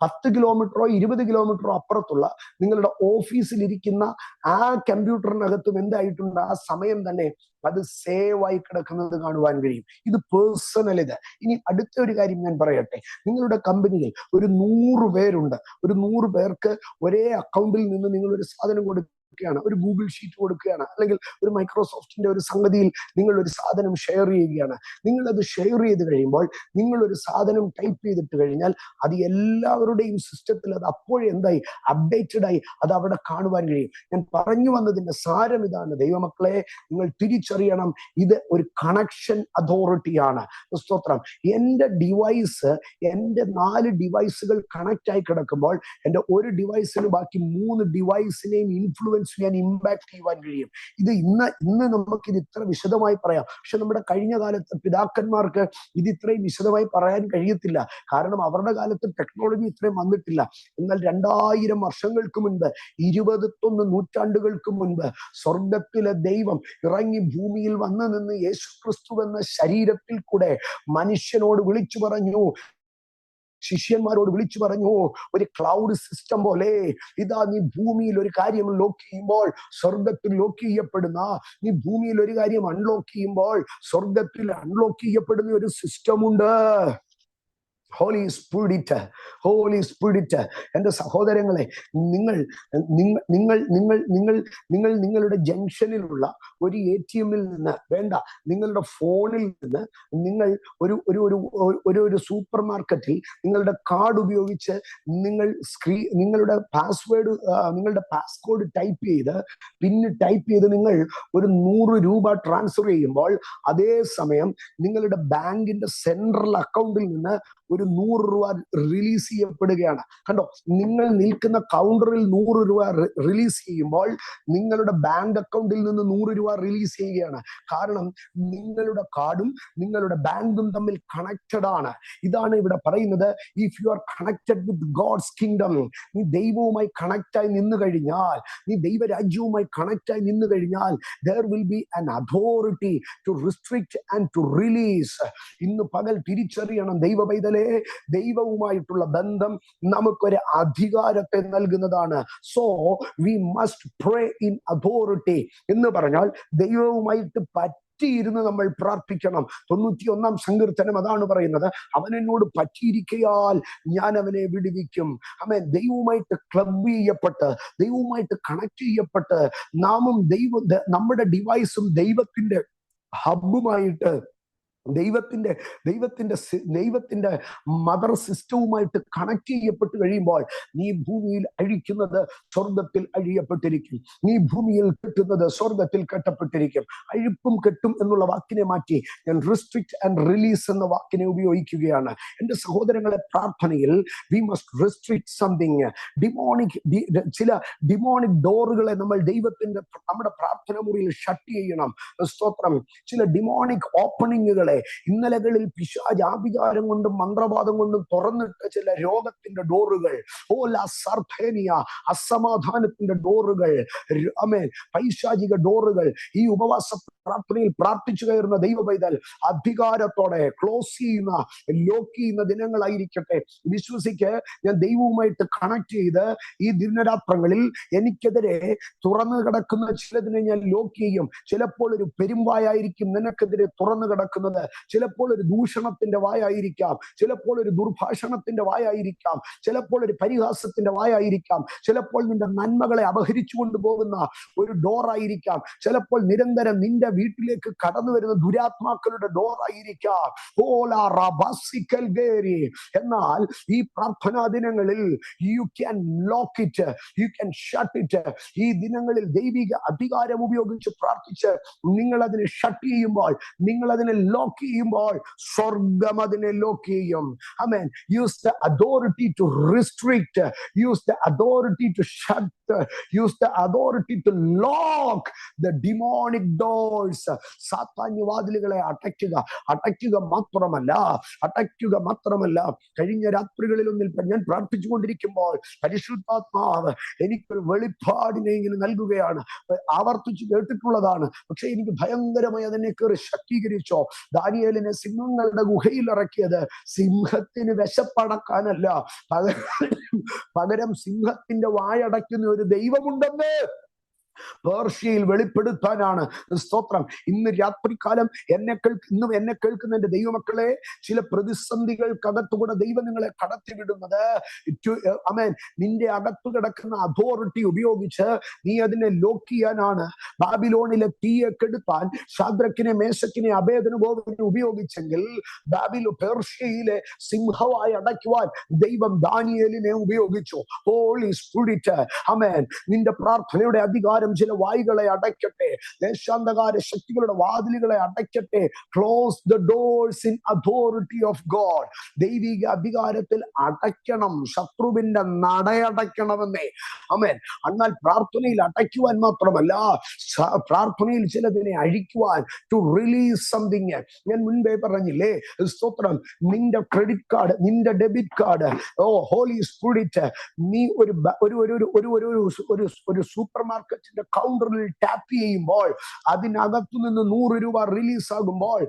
10 കിലോമീറ്ററോ 20 കിലോമീറ്ററോ അപ്പുറത്തുള്ള നിങ്ങളുടെ ഓഫീസിൽ ഇരിക്കുന്ന ആ കമ്പ്യൂട്ടറിനകത്തും എന്തായിട്ടുണ്ട്? ആ സമയം തന്നെ അത് സേവ് ആയി കിടക്കുന്നത് കാണുവാൻ കഴിയും. ഇത് പേഴ്സണൽ. ഇത് ഇനി അടുത്ത ഒരു കാര്യം ഞാൻ പറയട്ടെ. നിങ്ങളുടെ കമ്പനിയിൽ ഒരു 100 പേരുണ്ട്. ഒരു 100 പേർക്ക് ഒരേ അക്കൗണ്ടിൽ നിന്ന് നിങ്ങൾ ഒരു സാധനം കൊടുക്കുകയാണ്, ഒരു ഗൂഗിൾ ഷീറ്റ് കൊടുക്കുകയാണ്, അല്ലെങ്കിൽ ഒരു മൈക്രോസോഫ്റ്റിന്റെ ഒരു സംഗതിയിൽ നിങ്ങൾ ഒരു സാധനം ഷെയർ ചെയ്യുകയാണ്. നിങ്ങൾ അത് ഷെയർ ചെയ്ത് കഴിയുമ്പോൾ നിങ്ങൾ ഒരു സാധനം ടൈപ്പ് ചെയ്തിട്ട് കഴിഞ്ഞാൽ അത് എല്ലാവരുടെയും സിസ്റ്റത്തിൽ അത് അപ്പോഴേ എന്തായി? അപ്ഡേറ്റഡ് ആയി അത് അവിടെ കാണുവാൻ കഴിയും. ഞാൻ പറഞ്ഞു വന്നതിന്റെ സാരം ഇതാണ്. ദൈവമക്കളെ, നിങ്ങൾ തിരിച്ചറിയണം, ഇത് ഒരു കണക്ഷൻ അതോറിറ്റിയാണ്. സ്തോത്രം. എൻ്റെ ഡിവൈസ്, എൻ്റെ 4 ഡിവൈസുകൾ കണക്ട് ആയി കിടക്കുമ്പോൾ എൻ്റെ ഒരു ഡിവൈസിന് ബാക്കി 3 ഡിവൈസിനെയും ഇൻഫ്ലുവൻസ് ചെയ്യാൻ, ഇമ്പാക്ട് ചെയ്യുവാൻ കഴിയും. ഇത് ഇന്ന് നമുക്കിത് ഇത്ര വിശദമായി പറയാം. പക്ഷെ നമ്മുടെ കഴിഞ്ഞ കാലത്ത് പിതാക്കന്മാർക്ക് ഇത് ഇത്രയും വിശദമായി പറയാൻ കഴിയത്തില്ല. കാരണം അവരുടെ കാലത്ത് ടെക്നോളജി ഇത്രയും വന്നിട്ടില്ല. എന്നാൽ 2000 വർഷങ്ങൾക്ക് മുൻപ്, 21 നൂറ്റാണ്ടുകൾക്ക് മുൻപ് സ്വർഗത്തിലെ ദൈവം ഇറങ്ങി ഭൂമിയിൽ വന്നു നിന്ന് യേശുക്രിസ്തു എന്ന ശരീരത്തിൽ കൂടെ മനുഷ്യനോട് വിളിച്ചു പറഞ്ഞു, ശിഷ്യന്മാരോട് വിളിച്ചു പറഞ്ഞു, ഒരു ക്ലൗഡ് സിസ്റ്റം പോലെ ഇതാ, നീ ഭൂമിയിൽ ഒരു കാര്യം ലോക്ക് ചെയ്യുമ്പോൾ സ്വർഗത്തിൽ ലോക്ക് ചെയ്യപ്പെടുന്ന, നീ ഭൂമിയിൽ ഒരു കാര്യം അൺലോക്ക് ചെയ്യുമ്പോൾ സ്വർഗത്തിൽ അൺലോക്ക് ചെയ്യപ്പെടുന്ന ഒരു സിസ്റ്റം ഉണ്ട്. Holy Spirit, Holy Spirit. എൻ്റെ സഹോദരങ്ങളെ, നിങ്ങൾ നിങ്ങളുടെ ജംഗ്ഷനിലുള്ള ഒരു ATM നിന്ന് വേണ്ട, നിങ്ങളുടെ ഫോണിൽ നിന്ന് നിങ്ങൾ ഒരു സൂപ്പർ മാർക്കറ്റിൽ നിങ്ങളുടെ കാർഡ് ഉപയോഗിച്ച് നിങ്ങളുടെ പാസ്കോഡ് ടൈപ്പ് ചെയ്ത് ടൈപ്പ് ചെയ്ത് നിങ്ങൾ ഒരു 100 രൂപ ട്രാൻസ്ഫർ ചെയ്യുമ്പോൾ അതേ സമയം നിങ്ങളുടെ ബാങ്കിന്റെ സെൻട്രൽ അക്കൗണ്ടിൽ നിന്ന് ഒരു 100 രൂപ റിലീസ് ചെയ്യപ്പെടുകയാണ്. കണ്ടോ? നിങ്ങൾ നിൽക്കുന്ന കൗണ്ടറിൽ 100 രൂപ റിലീസ് ചെയ്യുമ്പോൾ നിങ്ങളുടെ ബാങ്ക് അക്കൗണ്ടിൽ നിന്ന് 100 രൂപ റിലീസ് ചെയ്യുകയാണ്. കാരണം നിങ്ങളുടെ കാർഡും നിങ്ങളുടെ ബാങ്കും തമ്മിൽ കണക്റ്റഡ് ആണ്. ഇതാണ് ഇവിടെ പറയുന്നത്. If you are connected with God's kingdom, നീ ദൈവവുമായി കണക്റ്റായി നിന്നു കഴിഞ്ഞാൽ, നീ ദൈവരാജ്യവുമായി കണക്റ്റായി നിന്നു കഴിഞ്ഞാൽ, there will be an authority to restrict and to release. ഇന്ന് പകൽ തിരിച്ചറിയണം ദൈവ പൈതലേ, ദൈവവുമായിട്ടുള്ള ബന്ധം നമുക്കൊരു അധികാരത്തെ നൽകുന്നതാണ്. So we must pray in authority എന്ന് പറഞ്ഞാൽ ദൈവവുമായിട്ട് പറ്റിയിരുന്ന് നമ്മൾ പ്രാർത്ഥിക്കണം. 91-ാം സങ്കീർത്തനം അതാണ് പറയുന്നത്. അവൻ എന്നോട് പറ്റിയിരിക്കയാൽ ഞാൻ അവനെ വിടുവിക്കും. ആമേൻ. ദൈവവുമായിട്ട് ക്ലബ് ചെയ്യപ്പെട്ട്, ദൈവവുമായിട്ട് കണക്ട് ചെയ്യപ്പെട്ട്, നമ്മുടെ ഡിവൈസും ദൈവത്തിന്റെ ഹബ്ബുമായിട്ട്, ദൈവത്തിന്റെ മദർ സിസ്റ്റവുമായിട്ട് കണക്ട് ചെയ്യപ്പെട്ട് കഴിയുമ്പോൾ നീ ഭൂമിയിൽ അഴിക്കുന്നത് സ്വർഗത്തിൽ അഴിയപ്പെട്ടിരിക്കും, നീ ഭൂമിയിൽ കെട്ടുന്നത് സ്വർഗത്തിൽ കെട്ടപ്പെട്ടിരിക്കും. അഴിപ്പും കെട്ടും എന്നുള്ള വാക്കിനെ മാറ്റി ഞാൻ റെസ്ട്രിക്റ്റ് ആൻഡ് റിലീസ് എന്ന വാക്കിനെ ഉപയോഗിക്കുകയാണ്. എൻ്റെ സഹോദരങ്ങളെ, പ്രാർത്ഥനയിൽ വി മസ്റ്റ് റെസ്ട്രിക്റ്റ് സംതിങ്. ചില ഡിമോണിക് ഡോറുകളെ നമ്മൾ നമ്മുടെ പ്രാർത്ഥന മുറിയിൽ ഷട്ട് ചെയ്യണം. സ്തോത്രം. ചില ഡിമോണിക് ഓപ്പണിങ്ങുകളെ ഇന്നലകളിൽ പിശാച് ആഭിചാരം കൊണ്ടും മന്ത്രവാദം കൊണ്ടും തുറന്നിട്ട ചില രോഗത്തിന്റെ ഡോറുകൾ, അസമാധാനത്തിന്റെ ഡോറുകൾ, പൈശാചിക ഡോറുകൾ ഈ ഉപവാസ പ്രാർത്ഥനയിൽ പ്രാർത്ഥിച്ചു കയറുന്ന ദൈവ പൈതൽ അധികാരത്തോടെ ക്ലോസ് ചെയ്യുന്ന, ലോക്ക് ചെയ്യുന്ന ദിനങ്ങളായിരിക്കട്ടെ. വിശ്വസിക്ക്, ഞാൻ ദൈവവുമായിട്ട് കണക്ട് ചെയ്ത് ഈ ദിനരാത്രങ്ങളിൽ എനിക്കെതിരെ തുറന്നു കിടക്കുന്ന ചിലതിനെ ഞാൻ ലോക്ക് ചെയ്യും. ചിലപ്പോൾ ഒരു പെരുമ്പായായിരിക്കും നിനക്കെതിരെ തുറന്നു കിടക്കുന്നത്, ചിലപ്പോൾ ഒരു ദൂഷണത്തിന്റെ വായായിരിക്കാം, ചിലപ്പോൾ ഒരു ദുർഭാഷണത്തിന്റെ വായായിരിക്കാം, ചിലപ്പോൾ ഒരു പരിഹാസത്തിന്റെ വായായിരിക്കാം, ചിലപ്പോൾ നിന്റെ നന്മകളെ അപഹരിച്ചു കൊണ്ടുപോകുന്ന ഒരു ഡോറായിരിക്കാം, ചിലപ്പോൾ നിരന്തരം നിന്റെ വീട്ടിലേക്ക് കടന്നു വരുന്ന ദുരാത്മാക്കളുടെ ഡോറായിരിക്കാം. എന്നാൽ ഈ പ്രാർത്ഥനാ ദിനങ്ങളിൽ you can lock it, you can shut it. ഈ ദിനങ്ങളിൽ ദൈവിക അധികാരം ഉപയോഗിച്ച് പ്രാർത്ഥിച്ച് നിങ്ങൾ അതിനെ ഷട്ട് ചെയ്യുമ്പോൾ, നിങ്ങൾ അതിനെ ലോക്ക് ചെയ്യുമ്പോൾ, സ്വർഗം അതിനെ ലോക്ക് ചെയ്യും. ആമേൻ. Use the authority to restrict, use the authority to shut, use the authority to lock the demonic doors. സാത്താന്യ വാതിലുകളെ അടയ്ക്കുക മാത്രമല്ല. കഴിഞ്ഞ രാത്രികളിലൊന്നിൽ ഞാൻ പ്രാർത്ഥിച്ചുകൊണ്ടിരിക്കുമ്പോൾ പരിശുദ്ധാത്മാവ് എനിക്കൊരു വെളിപ്പാടിനെ ഇങ്ങനെ നൽകുകയാണ്. ആവർത്തിച്ച് കേട്ടിട്ടുള്ളതാണ്, പക്ഷെ എനിക്ക് ഭയങ്കരമായി അതിനെ കയറി ശക്തീകരിച്ചോ. ദാനിയേലിനെ സിംഹങ്ങളുടെ ഗുഹയിൽ ഇറക്കിയത് സിംഹത്തിന് വിശപ്പടക്കാനല്ല, പകരം സിംഹത്തിന്റെ വായടയ്ക്കുന്ന ഒരു ദൈവമുണ്ടെന്ന് പേർഷ്യയിൽ വെളിപ്പെടുത്താനാണ്. സ്തോത്രം. ഇന്ന് രാത്രികാലം എന്നെ കേൾക്കുന്ന എന്റെ ദൈവമക്കളെ, ചില പ്രതിസന്ധികൾക്കകത്തുകൂടെ ദൈവം നിങ്ങളെ കടത്തിവിടുന്നത് നിന്റെ അകത്തു കിടക്കുന്ന അതോറിറ്റി ഉപയോഗിച്ച് നീ അതിനെ ലോക്ക് ചെയ്യാനാണ്. ബാബിലോണിലെ തീയെ കെടുത്താൻ ശാദ്രക്കിനെ, മേശക്കിനെ, അബേദ്നെഗോവിനെ ഉപയോഗിച്ചെങ്കിൽ പേർഷ്യയിലെ സിംഹമായി അടയ്ക്കുവാൻ ദൈവം ദാനിയേലിനെ ഉപയോഗിച്ചു. ഹോളി സ്പിരിറ്റ്, ആമേൻ, നിന്റെ പ്രാർത്ഥനയുടെ അധികാരം ചില വായികളെ അടയ്ക്കട്ടെ, ദേശാന്തകാര ശക്തികളുടെ വാതിലുകളെ അടയ്ക്കട്ടെ. Close the doors in authority of God. ദൈവിക അധികാരത്തിൽ അടയ്ക്കണം, ശത്രുവിന്റെ നടയടയ്ക്കണമെന്നേ. ആമേൻ. എന്നാൽ പ്രാർത്ഥനയിൽ അടയ്ക്കുവാൻ മാത്രമല്ല, പ്രാർത്ഥനയിൽ ചിലതിനെ അഴിക്കുവാൻ, ടു റിലീസ് സംതിങ്. ഞാൻ മുൻപേ പറഞ്ഞില്ലേ, സ്തോത്രം, നിന്റെ ക്രെഡിറ്റ് കാർഡ്, നിന്റെ ഡെബിറ്റ് കാർഡ്, ഹോളി സ്പിരിറ്റ്, നീ ഒരു സൂപ്പർ മാർക്കറ്റിന്റെ കൗണ്ടറിൽ ടാപ്പ് ചെയ്യുമ്പോൾ അതിനകത്തു നിന്ന് 100 രൂപ റിലീസ് ആകുമ്പോൾ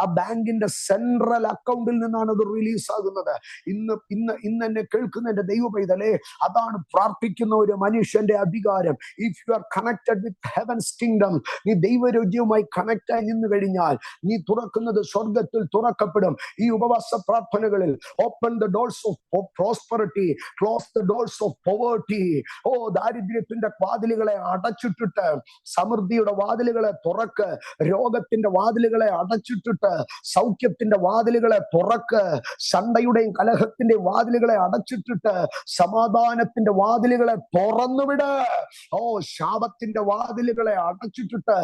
ആ ബാങ്കിന്റെ സെൻട്രൽ അക്കൗണ്ടിൽ നിന്നാണ് അത് റിലീസ് ആകുന്നത്. ഇന്ന് എന്നെ കേൾക്കുന്ന എന്റെ ദൈവ പൈതലേ, അതാണ് പ്രാർത്ഥിക്കുന്ന ഒരു മനുഷ്യന്റെ അധികാരം. If you are connected with heavens kingdom, നീ ദൈവരാജ്യവുമായി കണക്ട് ആയി നിന്ന് കഴിഞ്ഞാൽ നീ തുറക്കുന്നത് സ്വർഗത്തിൽ തുറക്കപ്പെടും. ഈ ഉപവാസ പ്രാർത്ഥനകളിൽ open the doors of prosperity, close the doors of poverty. ദാരിദ്ര്യത്തിന്റെ വാതിലുകളെ അടച്ചിട്ടിട്ട് സമൃദ്ധിയുടെ വാതിലുകളെ തുറക്ക്, രോഗത്തിന്റെ വാതിലുകളെ അടച്ചിട്ടിട്ട് സൗഖ്യത്തിന്റെ വാതിലുകളെ തുറക്ക്, ശണ്ടയുടെയും കലഹത്തിന്റെയും വാതിലുകളെ അടച്ചിട്ടിട്ട് സമാധാനത്തിന്റെ വാതിലുകളെ തുറന്നുവിട്. ശാപത്തിന്റെ വാതിലുകളെ അടച്ചിട്ടിട്ട്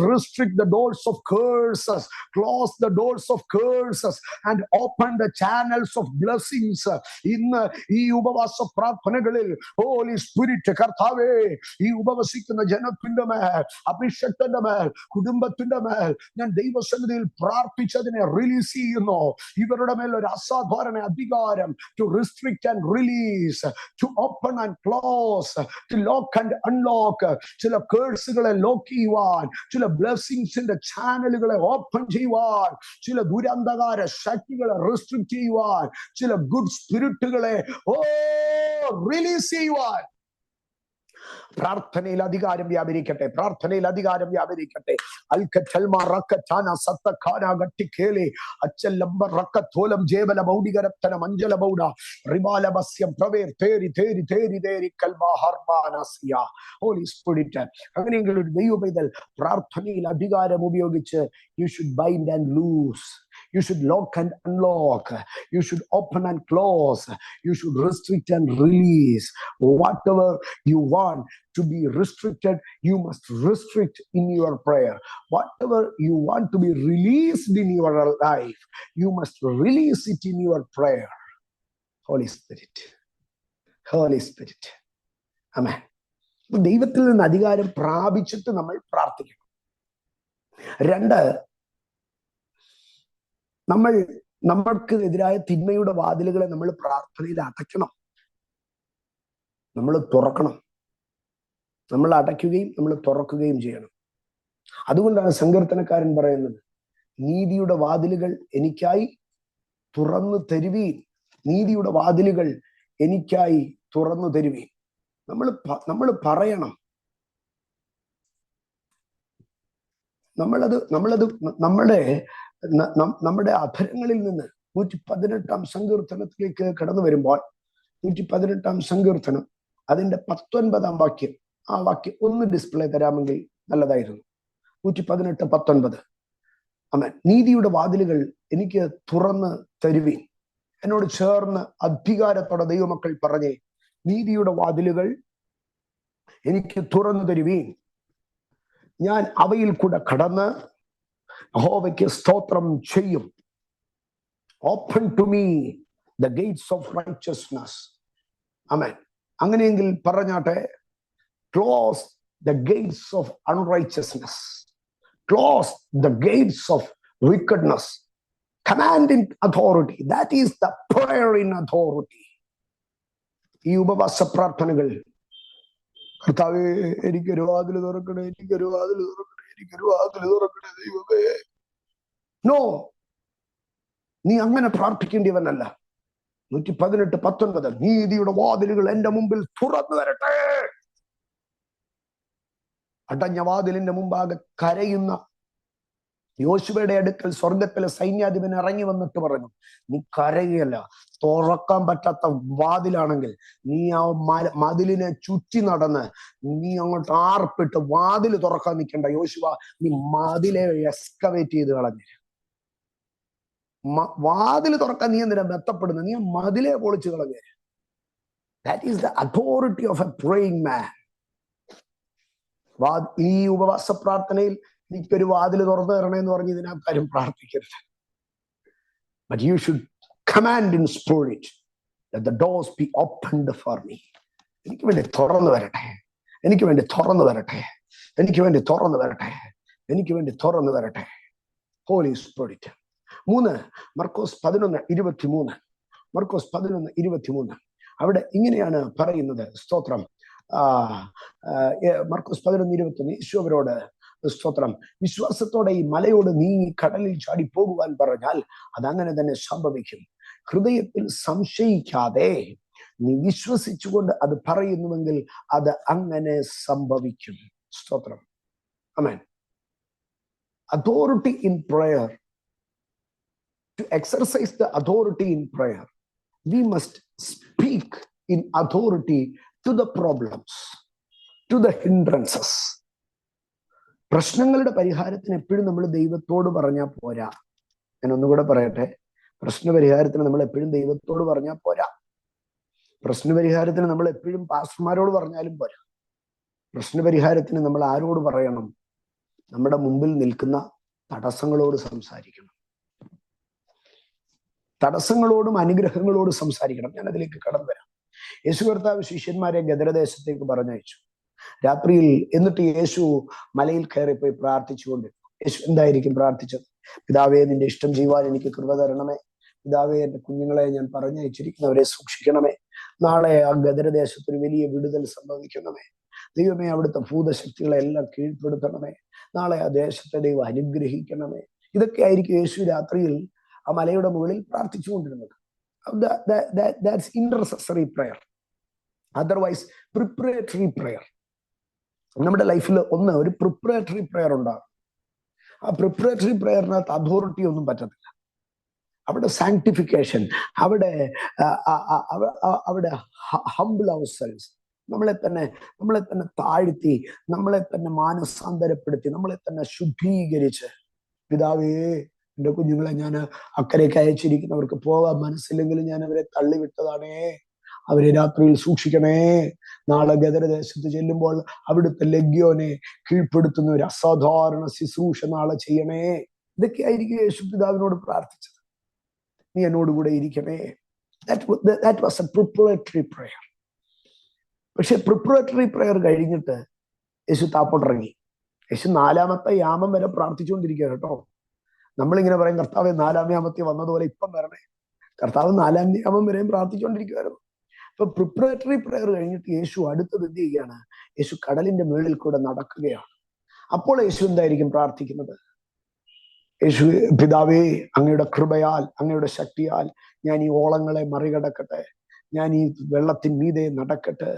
restrict the doors of curses, close the doors of curses and open the channels of blessings. ഇന്ന് ഈ ഉപവാസ പ്രാർത്ഥനകളിൽ ഹോളി സ്പിരിറ്റ്, കർത്താവേ, ഈ ഉപവസിക്കുന്ന ജനത്തിന്റെ മേൽ, അഭിഷേകത്തിന്റെ മേൽ, കുടുംബത്തിന്റെ മേൽ ഞാൻ ദൈവസന്നിധിയിൽ പ്രാർത്ഥിച്ചതിനെ റിലീസ് ചെയ്യുന്നു. ഇവരുടെ മേൽ ഒരു അസാധാരണ അധികാരം, to restrict and release, to open and close, to lock and unlock. ചില കേഴ്സുകളെ ലോക്ക് ചെയ്യുവാൻ, ചില ബ്ലെസ്സിങ്സിന്റെ ചാനലുകളെ ഓപ്പൺ ചെയ്യുവാൻ, ചില ദുരന്തകാര ശക്തികളെ റിസ്ട്രിക്റ്റ് ചെയ്യുവാൻ, ചില ഗുഡ് സ്പിരിറ്റുകളെ റിലീസ് ചെയ്യുവാൻ പ്രാർത്ഥനയിൽ അധികാരം വ്യാപരിക്കട്ടെ, പ്രാർത്ഥനയിൽ അധികാരം വ്യാപരിക്കട്ടെ. അങ്ങനെയെങ്കിൽ ഒരു ദൈവ പൈതൽ പ്രാർത്ഥനയിൽ അധികാരം ഉപയോഗിച്ച് you should bind and loose, you should lock and unlock, you should open and close, you should restrict and release. Whatever you want to be restricted, you must restrict in your prayer. Whatever you want to be released in your life, you must release it in your prayer. Holy Spirit, Holy Spirit. Amen. ദൈവത്തിൽ നിന്ന് അധികാരം പ്രാപിച്ചിട്ട് നമ്മൾ പ്രാർത്ഥിക്കണം. 2, നമ്മൾക്ക് എതിരായ തിന്മയുടെ വാതിലുകളെ നമ്മൾ പ്രാർത്ഥനയിൽ അടയ്ക്കണം, നമ്മൾ തുറക്കണം. നമ്മൾ അടയ്ക്കുകയും നമ്മൾ തുറക്കുകയും ചെയ്യണം. അതുകൊണ്ടാണ് സങ്കീർത്തനക്കാരൻ പറയുന്നത്, നീതിയുടെ വാതിലുകൾ എനിക്കായി തുറന്നു തരുവീൻ, നീതിയുടെ വാതിലുകൾ എനിക്കായി തുറന്നു തരുവീൻ. നമ്മൾ പറയണം, നമ്മളത് നമ്മുടെ അധരങ്ങളിൽ നിന്ന് 118 സങ്കീർത്തനത്തിലേക്ക് കടന്നു വരുമ്പോൾ 118 സങ്കീർത്തനം അതിന്റെ 19 വാക്യം, ആ വാക്യം ഒന്ന് ഡിസ്പ്ലേ തരാമെങ്കിൽ നല്ലതായിരുന്നു. 118:19. ആമേൻ. നീതിയുടെ വാതിലുകൾ എനിക്ക് തുറന്ന് തരുവീൻ. എന്നോട് ചേർന്ന് അധികാരത്തോടെ ദൈവമക്കൾ പറഞ്ഞേ, നീതിയുടെ വാതിലുകൾ എനിക്ക് തുറന്നു തരുവീൻ. ഞാൻ അവയിൽ കൂടെ കടന്ന് യഹോവയ്ക്ക് സ്തോത്രം ചെയ്യും. Open to me the gates of righteousness. ആമേൻ. അങ്ങനെയെങ്കിൽ പറഞ്ഞാട്ടെ, close the gates of unrighteousness, close the gates of wickedness. Command in authority. That is the prayer in authority. ഈ ഉപവാസ പ്രാർത്ഥനകൾ, കർത്താവേ എനിക്കൊരു വാതിൽ തുറക്കണേ, എനിക്കൊരു വാതിൽ തുറക്കണേ, എനിക്കൊരു വാതിൽ തുറക്കണേ ദൈവമേ. നോ, നീ അങ്ങനെ പ്രാർത്ഥിക്കേണ്ടിയവനല്ല. 118:19 നീതിയുടെ വാതിലുകൾ എന്റെ മുമ്പിൽ തുറന്നു വരട്ടെ. അടഞ്ഞ വാതിലിന്റെ മുമ്പാകെ കരയുന്ന യോശുവയുടെ അടുക്കൽ സ്വർഗത്തിലെ സൈന്യാധിപൻ ഇറങ്ങി വന്നിട്ട് പറഞ്ഞു, നീ കരയുകയല്ല, തുറക്കാൻ പറ്റാത്ത വാതിലാണെങ്കിൽ നീ ആ മതിലിനെ ചുറ്റി നടന്ന് നീ അങ്ങോട്ട് ആർപ്പിട്ട് വാതിൽ തുറക്കാൻ നിൽക്കണ്ട യോശുവ, നീ മതിലെ എക്സ്കവേറ്റ് ചെയ്ത് കളഞ്ഞു. വാതിൽ തുറക്കാൻ നീ എന്തിനാ മെത്തപ്പെടുന്നത്? നീ മതിലെ പൊളിച്ചു കളഞ്ഞു. That is the authority of a praying man. ഈ ഉപവാസ പ്രാർത്ഥനയിൽ എനിക്കൊരു വാതിൽ തുറന്നു തരണേന്ന് പറഞ്ഞ് ഇതിനാൾക്കാരും പ്രാർത്ഥിക്കരുത്. But you should command in spirit that the doors be opened for me. എനിക്ക് വേണ്ടി തുറന്നു വരട്ടെ, എനിക്ക് വേണ്ടി തുറന്നു വരട്ടെ, എനിക്ക് വേണ്ടി തുറന്നു വരട്ടെ, എനിക്ക് വേണ്ടി തുറന്നു വരട്ടെ. Holy spirit. 3 മർക്കോസ് 11:23. മർക്കോസ് 11:23 അവിടെ ഇങ്ങനെയാണ് പറയുന്നത്. സ്തോത്രം. മർക്കോസ് 11:21 യേശു അവരോട്, സ്തോത്രം, വിശ്വാസത്തോടെ ഈ മലയോട് നീ കടലിൽ ചാടി പോകുവാൻ പറഞ്ഞാൽ അതങ്ങനെ തന്നെ സംഭവിക്കും. ഹൃദയത്തിൽ സംശയിക്കാതെ നീ വിശ്വസിച്ചുകൊണ്ട് അത് പറയുന്നുവെങ്കിൽ അത് അങ്ങനെ സംഭവിക്കും. സ്തോത്രം. ആമേൻ. Authority in prayer. To exercise the authority in prayer, we must speak in authority to the problems, to the hindrances. പ്രശ്നങ്ങളുടെ പരിഹാരത്തിന് എപ്പോഴും നമ്മൾ ദൈവത്തോട് പറഞ്ഞാൽ പോരാ. ഞാൻ ഒന്നുകൂടെ പറയട്ടെ, പ്രശ്നപരിഹാരത്തിന് നമ്മൾ എപ്പോഴും ദൈവത്തോട് പറഞ്ഞാൽ പോരാ. പ്രശ്നപരിഹാരത്തിന് നമ്മൾ എപ്പോഴും പാസ്റ്റർമാരോട് പറഞ്ഞാലും പോരാ. പ്രശ്നപരിഹാരത്തിന് നമ്മൾ ആരോട് പറയണം? നമ്മുടെ മുമ്പിൽ നിൽക്കുന്ന തടസ്സങ്ങളോട് സംസാരിക്കണം. തടസ്സങ്ങളോടും അനുഗ്രഹങ്ങളോടും സംസാരിക്കണം. ഞാൻ അതിലേക്ക് കടന്നു വരാം. യേശു കർത്താവ് ശിഷ്യന്മാരെ ഗദരദേശത്തേക്ക് പറഞ്ഞയച്ചു രാത്രിയിൽ. എന്നിട്ട് യേശു മലയിൽ കയറിപ്പോയി പ്രാർത്ഥിച്ചുകൊണ്ട്, യേശു എന്തായിരിക്കും പ്രാർത്ഥിച്ചത്? പിതാവേ, നിന്റെ ഇഷ്ടം ചെയ്യുവാൻ എനിക്ക് കൃപ തരണമേ. പിതാവേ, എന്റെ കുഞ്ഞുങ്ങളെ ഞാൻ പറഞ്ഞയച്ചിരിക്കുന്നവരെ സൂക്ഷിക്കണമേ. നാളെ ആ ഗദരദേശത്തൊരു വലിയ വിടുതൽ സംഭവിക്കണമേ. ദൈവമേ, അവിടുത്തെ ഭൂതശക്തികളെ എല്ലാം കീഴ്പ്പെടുത്തണമേ. നാളെ ആ ദേശത്തെ ദൈവം അനുഗ്രഹിക്കണമേ. ഇതൊക്കെ ആയിരിക്കും യേശു രാത്രിയിൽ ആ മലയുടെ മുകളിൽ പ്രാർത്ഥിച്ചുകൊണ്ടിരുന്നത്. That's intercessory prayer. Otherwise, preparatory prayer. നമ്മുടെ ലൈഫിൽ ഒരു പ്രിപ്പറേറ്ററി പ്രെയർ ഉണ്ടാകും. ആ പ്രിപ്പറേറ്ററി പ്രെയറിനകത്ത് അതോറിറ്റി ഒന്നും പറ്റത്തില്ല. അവിടെ സാങ്ക്ടിഫിക്കേഷൻ, അവിടെ ഹംബിൾ ourselves, നമ്മളെ തന്നെ താഴ്ത്തി, നമ്മളെ തന്നെ മാനസാന്തരപ്പെടുത്തി, നമ്മളെ തന്നെ ശുദ്ധീകരിച്ച്, പിതാവേ, എന്റെ കുഞ്ഞുങ്ങളെ ഞാൻ അക്കരയ്ക്ക് അയച്ചിരിക്കുന്നവർക്ക് പോകാൻ മനസ്സില്ലെങ്കിലും ഞാൻ അവരെ തള്ളിവിട്ടതാണേ. അവരെ രാത്രിയിൽ സൂക്ഷിക്കണേ. നാളെ ഗദരദേശത്ത് ചെല്ലുമ്പോൾ അവിടുത്തെ ലഗ്യോനെ കീഴ്പ്പെടുത്തുന്ന ഒരു അസാധാരണ ശുശ്രൂഷ നാളെ ചെയ്യണേ. ഇതൊക്കെ ആയിരിക്കും യേശു പിതാവിനോട് പ്രാർത്ഥിച്ചത്. നീ എന്നോടുകൂടെ ഇരിക്കണേ. That was a preparatory prayer. പക്ഷെ പ്രിപ്പറേറ്ററി പ്രെയർ കഴിഞ്ഞിട്ട് യേശു താപ്പോട്ടിറങ്ങി. യേശു 4ാമത്തെ യാമം വരെ പ്രാർത്ഥിച്ചുകൊണ്ടിരിക്കുക കേട്ടോ. നമ്മളിങ്ങനെ പറയും കർത്താവ് 4-ാം നിയമത്തിൽ വന്നതുപോലെ ഇപ്പം വരണേ. കർത്താവ് 4-ാം നിയമം വരെയും പ്രാർത്ഥിച്ചുകൊണ്ടിരിക്കുവായിരുന്നു. അപ്പൊ പ്രിപ്പറേറ്ററി പ്രയർ കഴിഞ്ഞിട്ട് യേശു അടുത്തത് എന്ത് ചെയ്യുകയാണ്? യേശു കടലിന്റെ മുകളിൽ കൂടെ നടക്കുകയാണ്. അപ്പോൾ യേശു എന്തായിരിക്കും പ്രാർത്ഥിക്കുന്നത്? യേശു, പിതാവേ, അങ്ങയുടെ കൃപയാൽ, അങ്ങയുടെ ശക്തിയാൽ ഞാൻ ഈ ഓളങ്ങളെ മറികടക്കട്ടെ, ഞാൻ ഈ വെള്ളത്തിൻ മീതെ നടക്കട്ടെ,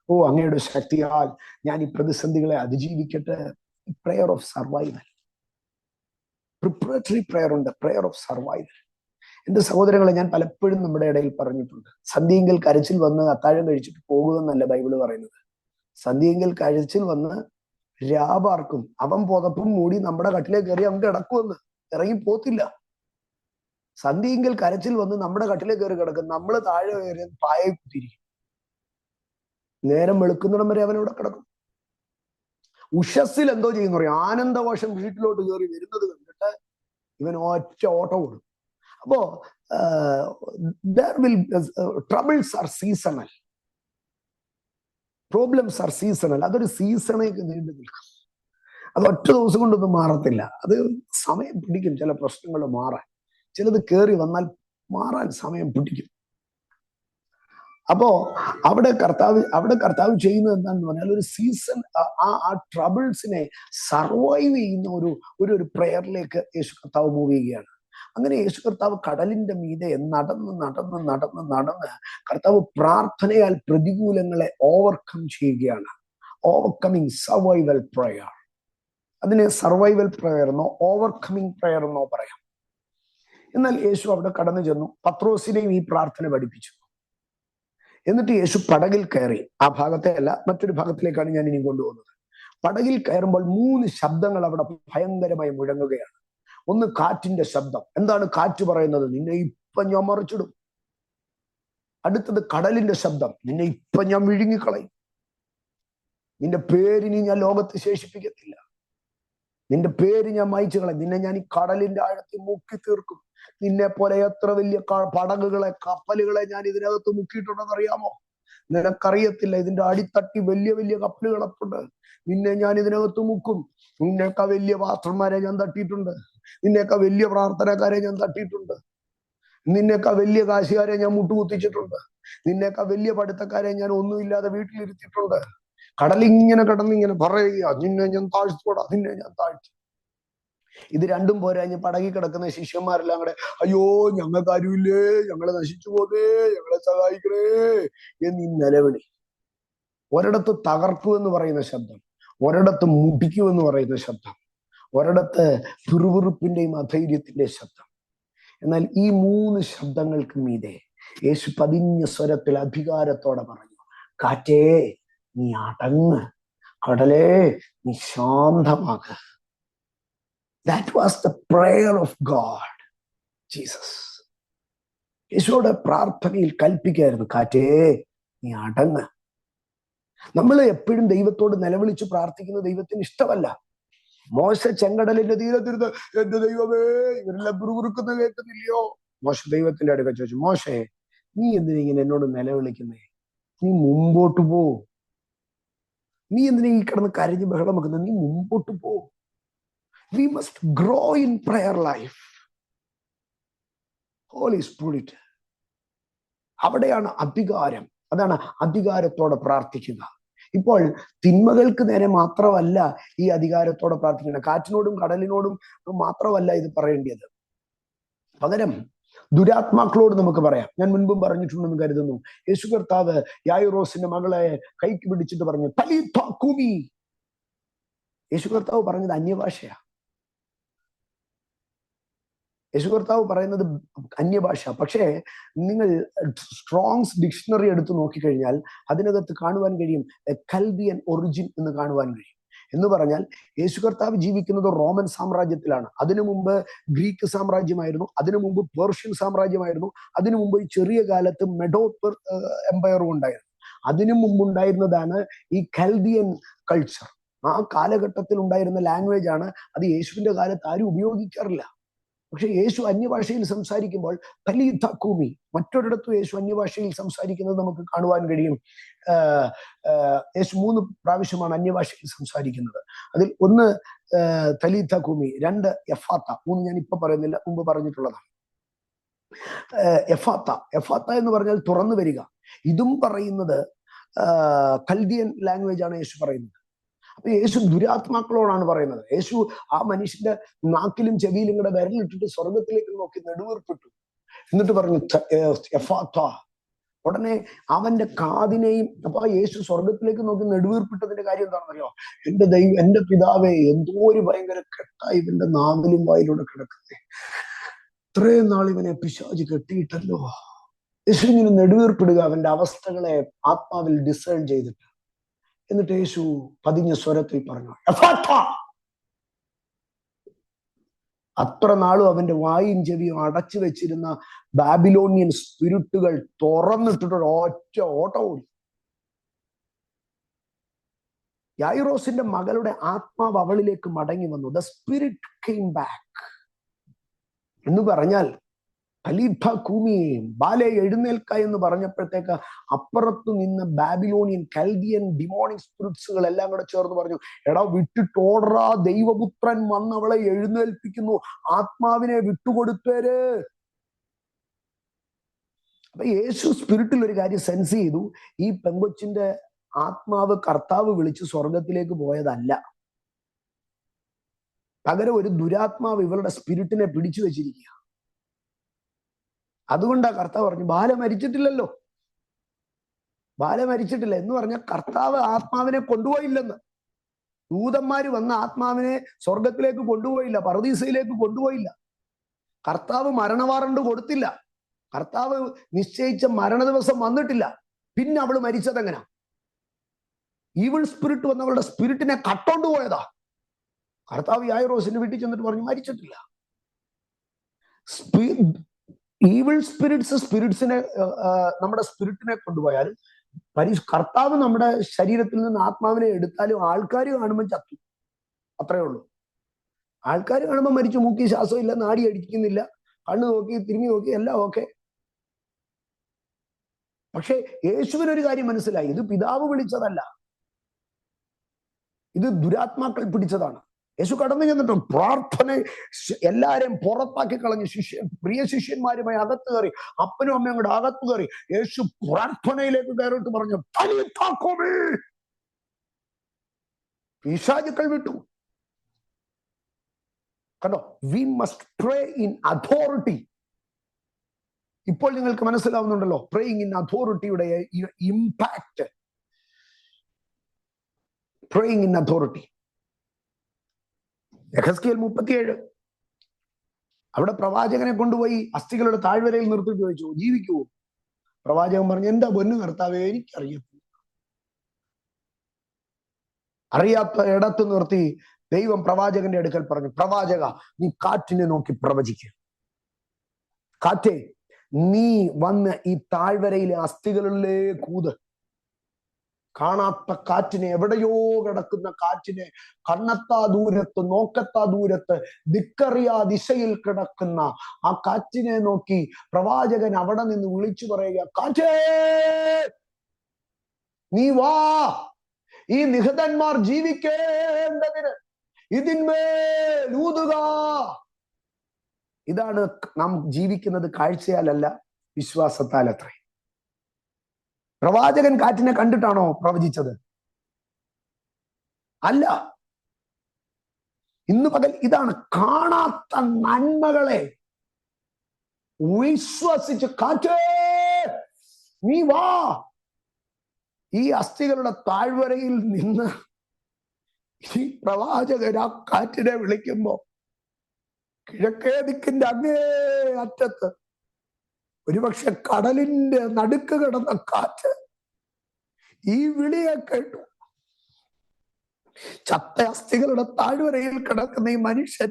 ഓ അങ്ങയുടെ ശക്തിയാൽ ഞാൻ ഈ പ്രതിസന്ധികളെ അതിജീവിക്കട്ടെ. Prayer of survival, preparatory prayer ഉണ്ട്, പ്രയർ ഓഫ് സർവൈവൽ. എന്റെ സഹോദരങ്ങളെ, ഞാൻ പലപ്പോഴും നമ്മുടെ ഇടയിൽ പറഞ്ഞിട്ടുണ്ട്, സന്ധ്യയെങ്കിൽ കരച്ചിൽ വന്ന് അത്താഴം കഴിച്ചിട്ട് പോകുമെന്നല്ല ബൈബിള് പറയുന്നത്. സന്ധ്യയെങ്കിൽ കരച്ചിൽ വന്ന് രാപാർക്കും, അവൻ പുതപ്പും മൂടി നമ്മുടെ കട്ടിലേക്ക് കയറി അവൻ കിടക്കുമെന്ന്, ഇറങ്ങി പോത്തില്ല. സന്ധ്യയെങ്കിൽ കരച്ചിൽ വന്ന് നമ്മുടെ കട്ടിലേക്ക് കയറി കിടക്കും, നമ്മൾ താഴെ കയറി പായ കുത്തിരിക്കും. നേരം വെളുക്കുന്നിടം വരെ അവനവിടെ കിടക്കും. ഉഷസ്സിൽ എന്തോ ചെയ്യുന്ന പറയും, ആനന്ദവശം വീട്ടിലോട്ട് കയറി വരുന്നത് കണ്ടിട്ട് ഇവൻ ഒറ്റ ഓട്ടം ഓടും. അപ്പോ troubles are seasonal, problems are seasonal. അതൊരു സീസണേക്ക് നീണ്ടു നിൽക്കും. അത് ഒറ്റ ദിവസം കൊണ്ടൊന്നും മാറത്തില്ല. അത് സമയം പിടിക്കും ചില പ്രശ്നങ്ങൾ മാറാൻ. ചിലത് കയറി വന്നാൽ മാറാൻ സമയം പിടിക്കും. അപ്പോ അവിടെ കർത്താവ് ചെയ്യുന്നത് എന്താണെന്ന് പറഞ്ഞാൽ, ഒരു സീസൺ, ആ ട്രബിൾസിനെ സർവൈവ് ചെയ്യുന്ന ഒരു പ്രയറിലേക്ക് യേശു കർത്താവ് മൂവ് ചെയ്യുകയാണ്. അങ്ങനെ യേശു കർത്താവ് കടലിന്റെ മീതെ നടന്ന് കർത്താവ് പ്രാർത്ഥനയാൽ പ്രതികൂലങ്ങളെ ഓവർകം ചെയ്യുകയാണ്. Overcoming survival prayer. അതിന് സർവൈവൽ പ്രയർ എന്നോ ഓവർകമ്മിങ് പ്രയർ എന്നോ പറയാം. എന്നാൽ യേശു അവിടെ കടന്നു ചെന്നു, പത്രോസിനെയും ഈ പ്രാർത്ഥന പഠിപ്പിച്ചു. എന്നിട്ട് യേശു പടകിൽ കയറി. ആ ഭാഗത്തെ അല്ല, മറ്റൊരു ഭാഗത്തിലേക്കാണ് ഞാൻ ഇനി കൊണ്ടുപോകുന്നത്. പടകിൽ കയറുമ്പോൾ 3 ശബ്ദങ്ങൾ അവിടെ ഭയങ്കരമായി മുഴങ്ങുകയാണ്. ഒന്ന് കാറ്റിന്റെ ശബ്ദം. എന്താണ് കാറ്റ് പറയുന്നത്? നിന്നെ ഇപ്പൊ ഞാൻ മറിച്ചിടും. അടുത്തത് കടലിന്റെ ശബ്ദം. നിന്നെ ഇപ്പൊ ഞാൻ വിഴുങ്ങിക്കളയും. നിന്റെ പേരിനി ഞാൻ ലോകത്ത് ശേഷിപ്പിക്കത്തില്ല. നിന്റെ പേര് ഞാൻ മായ്ച്ചു കളയും. നിന്നെ ഞാൻ ഈ കടലിന്റെ ആഴത്തിൽ മുക്കി തീർക്കും. നിന്നെ പോലെ എത്ര വലിയ പടകുകളെ, കപ്പലുകളെ ഞാൻ ഇതിനകത്ത് മുക്കിയിട്ടുണ്ടെന്ന് അറിയാമോ? നിനക്കറിയത്തില്ല. ഇതിന്റെ അടിത്തട്ടി വലിയ വലിയ കപ്പലുകളൊക്കെ. നിന്നെ ഞാൻ ഇതിനകത്ത് മുക്കും. നിന്നേക്കാ വലിയ പാസ്റ്റർമാരെ ഞാൻ തട്ടിയിട്ടുണ്ട്. നിന്നേക്കാ വലിയ പ്രാർത്ഥനക്കാരെ ഞാൻ തട്ടിയിട്ടുണ്ട്. നിന്നേക്കാ വലിയ കാശുകാരെ ഞാൻ മുട്ടുകുത്തിച്ചിട്ടുണ്ട്. നിന്നേക്കാ വലിയ പഠിത്തക്കാരെ ഞാൻ ഒന്നുമില്ലാതെ വീട്ടിലിരുത്തിയിട്ടുണ്ട്. കടലിങ്ങനെ കിടന്നിങ്ങനെ പറയുക, നിന്നെ ഞാൻ താഴ്ത്തോടാ, നിന്നെ ഞാൻ താഴ്ത്തി. ഇത് രണ്ടും പോരാഞ്ഞ് പടകി കിടക്കുന്ന ശിഷ്യന്മാരെല്ലാം കൂടെ, അയ്യോ ഞങ്ങൾക്ക് ആരുമില്ലേ, ഞങ്ങളെ നശിച്ചു പോതേ, ഞങ്ങളെ സഹായിക്കണേ എന്നീ നിലവിളി. ഒരിടത്ത് തകർക്കുമെന്ന് പറയുന്ന ശബ്ദം, ഒരിടത്ത് മുടിക്കുമെന്ന് പറയുന്ന ശബ്ദം, ഒരിടത്ത് പിറുപിറുപ്പിന്റെയും അധൈര്യത്തിന്റെ ശബ്ദം. എന്നാൽ ഈ 3 ശബ്ദങ്ങൾക്ക് മീതെ യേശു പതിഞ്ഞ സ്വരത്തിൽ അധികാരത്തോടെ പറഞ്ഞു, കാറ്റേ നീ അടങ്ങ്, കടലേ നീ ശാന്തമാക. That was the prayer of God, Jesus. യേശുവോട് പ്രാർത്ഥനയിൽ കൽപ്പിക്കായിരുന്നു, കാറ്റേ നീ അടങ്ങ്. നമ്മൾ എപ്പോഴും ദൈവത്തോട് നിലവിളിച്ച് പ്രാർത്ഥിക്കുന്നത് ദൈവത്തിന് ഇഷ്ടമല്ല. മോശ ചെങ്കടലിന്റെ തീരത്തിരുന്ന്, എന്റെ ദൈവമേ ഇവരെല്ലാം പിറുപിറുക്കുന്ന കേൾക്കുന്നില്ലയോ? മോശ ദൈവത്തിന്റെ അടുക്ക ചോദിച്ചു, മോശേ നീ എന്തിനാ ഇങ്ങനെ എന്നോട് നിലവിളിക്കുന്നേ? നീ മുമ്പോട്ട് പോ. നീ എന്തിനാ ഈ കിടന്ന് കരഞ്ഞ് ബഹളം വെക്കുന്നത്? നീ മുമ്പോട്ട് പോ. We must grow in prayer life. Holy Spirit. അവിടെയാണ് അധികാരം. അതാണ് അധികാരത്തോടെ പ്രാർത്ഥിക്കുക. ഇപ്പോൾ തിന്മകൾക്ക് നേരെ മാത്രമല്ല ഈ അധികാരത്തോടെ പ്രാർത്ഥിക്കണം. കാറ്റിനോടും കടലിനോടും മാത്രമല്ല ഇത് പറയേണ്ടത്. പകരം ദുരാത്മാക്കളോട് നമുക്ക് പറയാം. ഞാൻ മുൻപും പറഞ്ഞിട്ടുണ്ടെന്ന് കരുതുന്നു. യേശു കർത്താവ് യായിറോസിന്റെ മകളെ കൈക്ക് പിടിച്ചിട്ട് പറഞ്ഞു, തലീഥാ കൂമി. യേശു കർത്താവ് പറഞ്ഞത് അന്യഭാഷയാ. യേശു കർത്താവ് പറയുന്നത് അന്യഭാഷ. പക്ഷേ നിങ്ങൾ സ്ട്രോങ്സ് ഡിക്ഷണറി എടുത്ത് നോക്കിക്കഴിഞ്ഞാൽ അതിനകത്ത് കാണുവാൻ കഴിയും കൽദിയൻ ഒറിജിൻ എന്ന് കാണുവാൻ കഴിയും. എന്ന് പറഞ്ഞാൽ യേശു കർത്താവ് ജീവിക്കുന്നത് റോമൻ സാമ്രാജ്യത്തിലാണ്. അതിനു മുമ്പ് ഗ്രീക്ക് സാമ്രാജ്യമായിരുന്നു, അതിനു മുമ്പ് പേർഷ്യൻ സാമ്രാജ്യമായിരുന്നു, അതിനു മുമ്പ് ഈ ചെറിയ കാലത്ത് മെഡോ എംപയറും ഉണ്ടായിരുന്നു. അതിനു മുമ്പുണ്ടായിരുന്നതാണ് ഈ കൽദിയൻ കൾച്ചർ. ആ കാലഘട്ടത്തിൽ ഉണ്ടായിരുന്ന ലാംഗ്വേജ് ആണ് അത്. യേശുവിന്റെ കാലത്ത് ആരും ഉപയോഗിക്കാറില്ല. പക്ഷെ യേശു അന്യഭാഷയിൽ സംസാരിക്കുമ്പോൾ തലീത കൂമി, മറ്റൊരിടത്തും യേശു അന്യഭാഷയിൽ സംസാരിക്കുന്നത് നമുക്ക് കാണുവാൻ കഴിയും. യേശു 3 പ്രാവശ്യമാണ് അന്യഭാഷയിൽ സംസാരിക്കുന്നത്. അതിൽ ഒന്ന് തലീത കൂമി, 2 എഫാത്ത, 3 ഞാൻ ഇപ്പൊ പറയുന്നില്ല, മുമ്പ് പറഞ്ഞിട്ടുള്ളതാണ്. എഫാത്ത എന്ന് പറഞ്ഞാൽ തുറന്നു വരിക. ഇതും പറയുന്നത് കൽദിയൻ ലാംഗ്വേജ് ആണ് യേശു പറയുന്നത്. അപ്പൊ യേശു ദുരാത്മാക്കളോടാണ് പറയുന്നത്. യേശു ആ മനുഷ്യന്റെ നാക്കിലും ചെവിയിലും കൂടെ വിരലിട്ടിട്ട് സ്വർഗത്തിലേക്ക് നോക്കി നെടുവീർപ്പിട്ടു. എന്നിട്ട് പറഞ്ഞു എഫാത്ത. ഉടനെ അവന്റെ കാതിനെയും, അപ്പൊ യേശു സ്വർഗത്തിലേക്ക് നോക്കി നെടുവീർപ്പിട്ടതിന്റെ കാര്യം എന്താണെന്നറിയോ? എന്റെ ദൈവം, എന്റെ പിതാവേ, എന്തോ ഒരു ഭയങ്കര കെട്ടായി ഇവന്റെ നാവിലും വായിലൂടെ കിടക്കുന്നേ, ഇത്രയും നാൾ ഇവനെ പിശാച് കെട്ടിയിട്ടല്ലോ. യേശു ഇങ്ങനെ നെടുവീർപ്പിടുക, അവന്റെ അവസ്ഥകളെ ആത്മാവിൽ ഡിസേൺ ചെയ്തിട്ട്. എന്നിട്ട് യേശു പതിഞ്ഞ സ്വരത്തിൽ പറഞ്ഞു എഫാത്ത. അത്ര നാളും അവന്റെ വായും ചെവിയും അടച്ചു വെച്ചിരുന്ന ബാബിലോണിയൻ സ്പിരിറ്റുകൾ തുറന്നിട്ടിട്ട് ഒറ്റ ഓട്ടം ഓടി. യായിറോസിന്റെ മകളുടെ ആത്മാവ് അവളിലേക്ക് മടങ്ങി വന്നു. ദ സ്പിരിറ്റ് കെയിം ബാക്ക് എന്ന് പറഞ്ഞാൽ തലീത കൂമി, ബാലെ എഴുന്നേൽക്ക എന്ന് പറഞ്ഞപ്പോഴത്തേക്ക് അപ്പുറത്ത് നിന്ന് ബാബിലോണിയൻ കൽദിയൻ ഡിമോണിക് സ്പിരിറ്റ്സുകൾ എല്ലാം കൂടെ ചേർന്ന് പറഞ്ഞു, എടാ വിട്ടിട്ടോടറാ, ദൈവപുത്രൻ വന്ന് അവളെ എഴുന്നേൽപ്പിക്കുന്നു, ആത്മാവിനെ വിട്ടുകൊടുത്തേര്. അപ്പൊ യേശു സ്പിരിറ്റിൽ ഒരു കാര്യം സെൻസ് ചെയ്തു. ഈ പെങ്കൊച്ചിന്റെ ആത്മാവ് കർത്താവ് വിളിച്ച് സ്വർഗത്തിലേക്ക് പോയതല്ല, പകരം ഒരു ദുരാത്മാവ് ഇവളുടെ സ്പിരിറ്റിനെ പിടിച്ചു വെച്ചിരിക്കുക. അതുകൊണ്ടാ കർത്താവ് പറഞ്ഞു ബാല മരിച്ചിട്ടില്ലല്ലോ, ബാല മരിച്ചിട്ടില്ല എന്ന് പറഞ്ഞാൽ കർത്താവ് ആത്മാവിനെ കൊണ്ടുപോയില്ലെന്ന്. ദൂതന്മാര് വന്ന ആത്മാവിനെ സ്വർഗത്തിലേക്ക് കൊണ്ടുപോയില്ല, പറുദീസയിലേക്ക് കൊണ്ടുപോയില്ല. കർത്താവ് മരണവാറണ്ട് കൊടുത്തില്ല, കർത്താവ് നിശ്ചയിച്ച മരണ ദിവസം വന്നിട്ടില്ല. പിന്നെ അവള് മരിച്ചതെങ്ങനാ? ഈവിൾ സ്പിരിറ്റ് വന്ന് അവളുടെ സ്പിരിറ്റിനെ കട്ടോണ്ട് പോയതാ. കർത്താവ് യായിറോസിന്റെ വീട്ടിൽ ചെന്നിട്ട് പറഞ്ഞു മരിച്ചിട്ടില്ല. ഈവിൾ സ്പിരിറ്റ്സിനെ നമ്മുടെ സ്പിരിറ്റിനെ കൊണ്ടുപോയാലും കർത്താവ് നമ്മുടെ ശരീരത്തിൽ നിന്ന് ആത്മാവിനെ എടുത്താലും ആൾക്കാർ കാണുമ്പോൾ ചത്തു, അത്രേ ഉള്ളൂ. ആൾക്കാർ കാണുമ്പോൾ മരിച്ചു, മൂക്കി ശ്വാസം ഇല്ല, നാടി അടിക്കുന്നില്ല, കണ്ണു നോക്കി തിരിഞ്ഞു നോക്കി എല്ലാം ഓക്കെ. പക്ഷെ യേശുവിനൊരു കാര്യം മനസ്സിലായി, ഇത് പിതാവ് വിളിച്ചതല്ല, ഇത് ദുരാത്മാക്കൾ പിടിച്ചതാണ്. യേശു കടന്നു ചെന്നിട്ട് പ്രാർത്ഥന എല്ലാരെയും പുറത്താക്കി കളഞ്ഞ് പ്രിയ ശിഷ്യന്മാരുമായി അകത്ത് കയറി, അപ്പനും അമ്മയും കൂടെ അകത്ത് കയറി യേശു പ്രാർത്ഥനയിലേക്ക് കയറിയിട്ട് പറഞ്ഞു പിശാചുക്കൾ വിട്ടു. കണ്ടോ, we must pray in authority. ഇപ്പോൾ നിങ്ങൾക്ക് മനസ്സിലാവുന്നുണ്ടല്ലോ പ്രേയിങ് ഇൻ അതോറിറ്റിയുടെ ഇമ്പാക്ട്. Praying in authority. യെഹെസ്കേൽ 37 അവിടെ പ്രവാചകനെ കൊണ്ടുപോയി അസ്ഥികളുടെ താഴ്വരയിൽ നിർത്തിയിട്ട് ചോദിച്ചു ജീവിക്കുവോ? പ്രവാചകൻ പറഞ്ഞു എന്താ പൊന്നു കർത്താവേ, എനിക്കറിയത്തില്ല. അറിയാത്ത ഇടത്ത് നിർത്തി ദൈവം പ്രവാചകന്റെ അടുക്കൽ പറഞ്ഞു, പ്രവാചക നീ കാറ്റിനെ നോക്കി പ്രവചിക്കുക. കാറ്റേ, നീ വന്ന് ഈ താഴ്വരയിലെ അസ്ഥികളിലേ കൂത്. കാണാത്ത കാറ്റിനെ, എവിടെയോ കിടക്കുന്ന കാറ്റിനെ, കണ്ണെത്താ ദൂരത്ത് നോക്കത്താ ദൂരത്ത് ദിക്കറിയാ ദിശയിൽ കിടക്കുന്ന ആ കാറ്റിനെ നോക്കി പ്രവാചകൻ അവിടെ നിന്ന് വിളിച്ചു പറയുക, കാറ്റേ നീ വാ, ഈ നിഹതന്മാർ ജീവിക്കേണ്ടതിന് ഇതിന്മേൽ ഊതുക. ഇതാണ് നാം ജീവിക്കുന്നത് കാഴ്ചയാലല്ല വിശ്വാസത്താലത്രേ. പ്രവാചകൻ കാറ്റിനെ കണ്ടിട്ടാണോ പ്രവചിച്ചത്? അല്ല. ഇന്ന് പകൽ ഇതാണ്, കാണാത്ത നന്മകളെ വിശ്വസിച്ച് കാറ്റേ നീ വാ. ഈ അസ്ഥികളുടെ താഴ്വരയിൽ നിന്ന് ഈ പ്രവാചകൻ ആ കാറ്റിനെ വിളിക്കുമ്പോ കിഴക്കേ ദിക്കിന്റെ അങ്ങേ അറ്റത്ത് ഒരുപക്ഷെ കടലിന്റെ നടുക്ക് കിടന്ന കാറ്റ് ഈ വിളിയെ കേട്ടു. ചത്ത അസ്ഥികളുടെ താഴ്വരയിൽ കിടക്കുന്ന ഈ മനുഷ്യൻ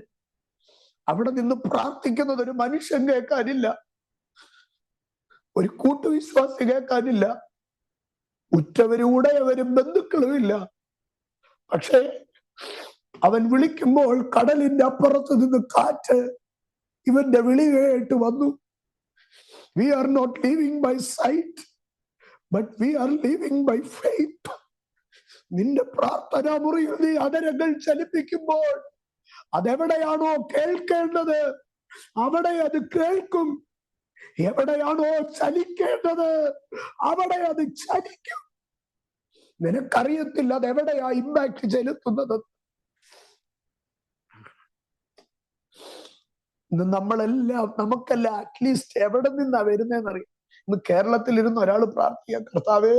അവിടെ നിന്ന് പ്രാർത്ഥിക്കുന്നത് ഒരു മനുഷ്യൻ കേൾക്കാനില്ല, ഒരു കൂട്ടുവിശ്വാസി കേൾക്കാനില്ല, ഉറ്റവരും ഉടയവരും ബന്ധുക്കളും ഇല്ല. പക്ഷേ അവൻ വിളിക്കുമ്പോൾ കടലിന്റെ അപ്പുറത്ത് നിന്ന് കാറ്റ് ഇവന്റെ വിളി കേട്ട് വന്നു. We are not living by sight, but we are living by faith. നിന്റെ പ്രാർത്ഥനാ മുറിയിൽ നീ അതരങ്ങൾ ചലിപ്പിക്കുമ്പോൾ അതെവിടെയാണോ കേൾക്കേണ്ടത് അവിടെ അത് കേൾക്കും. എവിടെയാണോ ചലിക്കേണ്ടത് അവിടെ അത് ചലിക്കും. നിനക്കറിയത്തില്ല അതെവിടെയാ ഇമ്പാക്ട് ചെലുത്തുന്നത്. നമ്മളെല്ലാം നമുക്കെല്ലാം അറ്റ്ലീസ്റ്റ് എവിടെ നിന്നാ വരുന്നതെന്നറിയാം. ഇന്ന് കേരളത്തിൽ ഇരുന്ന് ഒരാൾ പ്രാർത്ഥിക്കുക, കർത്താവേ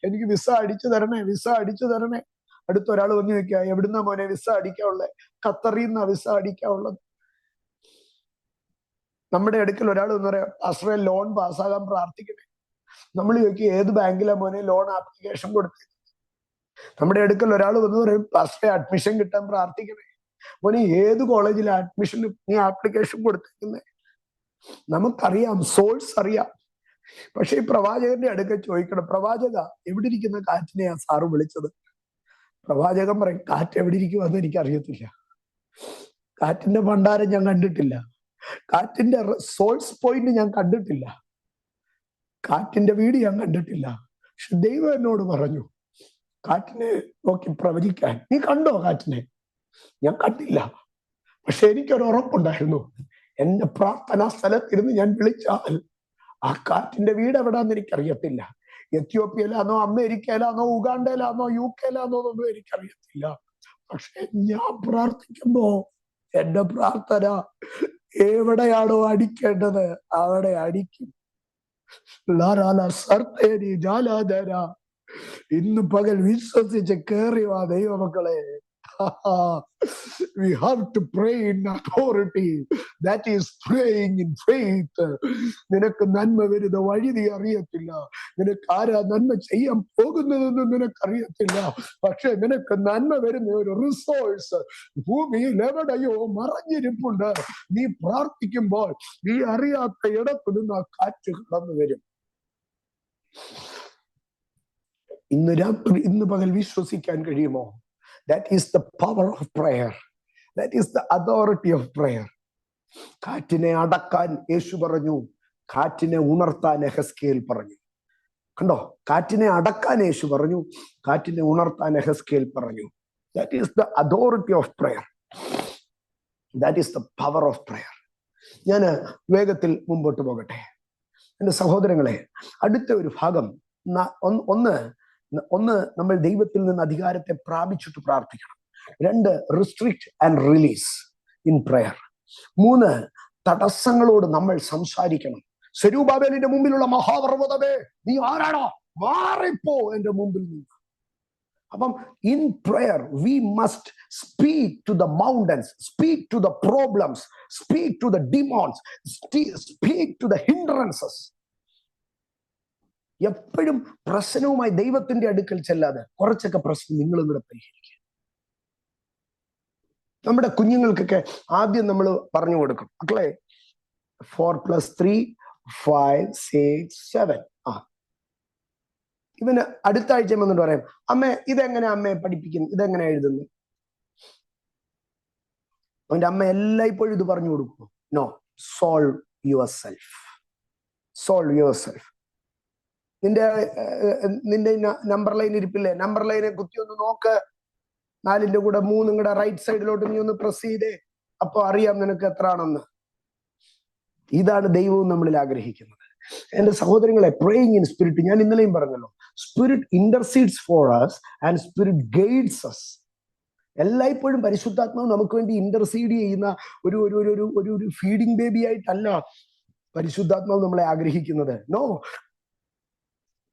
എനിക്ക് വിസ അടിച്ചു തരണേ, വിസ അടിച്ചു തരണേ. അടുത്ത ഒരാൾ വന്ന് ചോദിക്കുക, എവിടുന്ന മോനെ വിസ അടിക്കാനുള്ളത്? ഖത്തറിന്നാ വിസ അടിക്കാനുള്ളത്. നമ്മുടെ അടുക്കൽ ഒരാൾ എന്ന് പറയാം, പാസ്റ്ററെ ലോൺ പാസ്സാകാൻ പ്രാർത്ഥിക്കണേ. നമ്മൾ ചോദിക്കുക, ഏത് ബാങ്കിലാ മോനെ ലോൺ ആപ്ലിക്കേഷൻ കൊടുത്തത്? നമ്മുടെ അടുക്കൽ ഒരാൾ വന്ന് പറയും, പാസ്റ്ററെ അഡ്മിഷൻ കിട്ടാൻ പ്രാർത്ഥിക്കണേ. മോനെ ഏത് കോളേജിൽ അഡ്മിഷൻ നീ ആപ്ലിക്കേഷൻ കൊടുത്തിരിക്കുന്നേ? നമുക്കറിയാം, സോഴ്സ് അറിയാം. പക്ഷെ ഈ പ്രവാചകന്റെ അടുക്കൽ ചോദിക്കണം, പ്രവാചക എവിടെ ഇരിക്കുന്ന കാറ്റിനെയാ സാറ് വിളിച്ചത്? പ്രവാചകൻ പറയും, കാറ്റ് എവിടെ ഇരിക്കുമെന്ന് എനിക്കറിയത്തില്ല, കാറ്റിന്റെ ഭണ്ഡാരം ഞാൻ കണ്ടിട്ടില്ല, കാറ്റിന്റെ സോഴ്സ് പോയിന്റ് ഞാൻ കണ്ടിട്ടില്ല, കാറ്റിന്റെ വീട് ഞാൻ കണ്ടിട്ടില്ല. പക്ഷെ ദൈവം എന്നോട് പറഞ്ഞു കാറ്റിനെ നോക്കി പ്രവചിക്കാൻ. നീ കണ്ടോ കാറ്റിനെ? ഞാൻ കണ്ടില്ല. പക്ഷെ എനിക്കൊരു ഉറപ്പുണ്ടായിരുന്നു, എന്റെ പ്രാർത്ഥനാ സ്ഥലത്തിരുന്ന് ഞാൻ വിളിച്ചാൽ ആ കാറ്റിന്റെ വീട് എവിടാന്ന് എനിക്കറിയത്തില്ല. എത്യോപ്യയിലാണോ, അമേരിക്കയിലാണോ, ഉഗാണ്ടയിലാണോ, UK എന്നൊന്നും എനിക്കറിയത്തില്ല. പക്ഷെ ഞാൻ പ്രാർത്ഥിക്കുമ്പോ എന്റെ പ്രാർത്ഥന എവിടെയാണോ അടിക്കേണ്ടത് അവിടെ അടിക്കും. ഇന്ന് പകൽ വിശ്വസിച്ച് കേറി വാ ദൈവമക്കളെ. We have to pray in authority. That is praying in faith. നിനക്ക് നന്മ വരുന്ന വഴി നീ അറിയത്തില്ല, നിനക്ക് ആരാ നന്മ ചെയ്യാൻ പോകുന്നതെന്ന് നിനക്കറിയത്തില്ല. പക്ഷെ നിനക്ക് നന്മ വരുന്ന ഒരു റിസോഴ്സ് ഭൂമിയിൽ എവിടെയോ മറഞ്ഞിരിപ്പുണ്ട്. നീ പ്രാർത്ഥിക്കുമ്പോൾ നീ അറിയാത്ത ഇടത്തു നിന്ന് ആ കാറ്റ് കടന്നു വരും. ഇന്ന് പകൽ വിശ്വസിക്കാൻ കഴിയുമോ? That is the power of prayer. That is the authority of prayer. കാറ്റിനെ അടക്കാൻ യേശു പറഞ്ഞു, കാറ്റിനെ ഉണർത്താൻ എഹെസ്കേൽ പറഞ്ഞു. കണ്ടോ, കാറ്റിനെ അടക്കാൻ യേശു പറഞ്ഞു, കാറ്റിനെ ഉണർത്താൻ എഹെസ്കേൽ പറഞ്ഞു. That is the authority of prayer. That is the power of prayer. ഞാൻ വേഗത്തിൽ മുമ്പോട്ട് പോകട്ടെ. എൻ്റെ സഹോദരങ്ങളെ, അടുത്ത ഒരു ഭാഗം ഒന്ന് നമ്മൾ ദൈവത്തിൽ നിന്ന് അധികാരത്തെ പ്രാപിച്ചിട്ട് പ്രാർത്ഥിക്കണം. 2 restrict and release in prayer. 3 തടസ്സങ്ങളോട് നമ്മൾ സംസാരിക്കണം. സെരൂബാബേലിന്റെ മുമ്പിലുള്ള മഹാപർവ്വതമേ നീ ആരാണോ, മാറിപ്പോ എന്റെ മുമ്പിൽ നിന്ന്. അപ്പം in prayer we must speak to the mountains, speak to the problems, speak to the demons, speak to the hindrances. എപ്പോഴും പ്രശ്നവുമായി ദൈവത്തിന്റെ അടുക്കൽ ചെല്ലാതെ കുറച്ചൊക്കെ പ്രശ്നം നിങ്ങളും കൂടെ പരിഹരിക്കുക. നമ്മുടെ കുഞ്ഞുങ്ങൾക്കൊക്കെ ആദ്യം നമ്മൾ പറഞ്ഞു കൊടുക്കും, മക്കളെ 4 + 3 5 6 7. ഇവന് അടുത്ത ആഴ്ച വന്നിട്ട് പറയാം, അമ്മേ ഇതെങ്ങനെ അമ്മയെ പഠിപ്പിക്കുന്നു, ഇതെങ്ങനെ എഴുതുന്നു? അവന്റെ അമ്മ എല്ലായ്പ്പോഴും ഇത് പറഞ്ഞു കൊടുക്കുന്നു, no, solve yourself, solve yourself. നിന്റെ നമ്പർ ലൈൻ ഇരിപ്പില്ലേ, നമ്പർ ലൈനെ കുത്തി ഒന്ന് നോക്ക്, 4ന്റെ കൂടെ 3 കൂടെ റൈറ്റ് സൈഡിലോട്ട് നീ ഒന്ന് പ്രസ് ചെയ്തേ, അപ്പൊ അറിയാം നിനക്ക് എത്ര ആണെന്ന്. ഇതാണ് ദൈവവും നമ്മളിൽ ആഗ്രഹിക്കുന്നത്. എന്റെ സഹോദരങ്ങളെ, പ്രേയിങ് ഇൻ സ്പിരിറ്റ്, ഞാൻ ഇന്നലെയും പറഞ്ഞല്ലോ, spirit intercedes for us and spirit guides us. എല്ലായ്പ്പോഴും പരിശുദ്ധാത്മാവ് നമുക്ക് വേണ്ടി ഇന്റർസീഡ് ചെയ്യുന്ന ഒരു ഫീഡിങ് ബേബി ആയിട്ടല്ല പരിശുദ്ധാത്മാവ് നമ്മളെ ആഗ്രഹിക്കുന്നത്. നോ,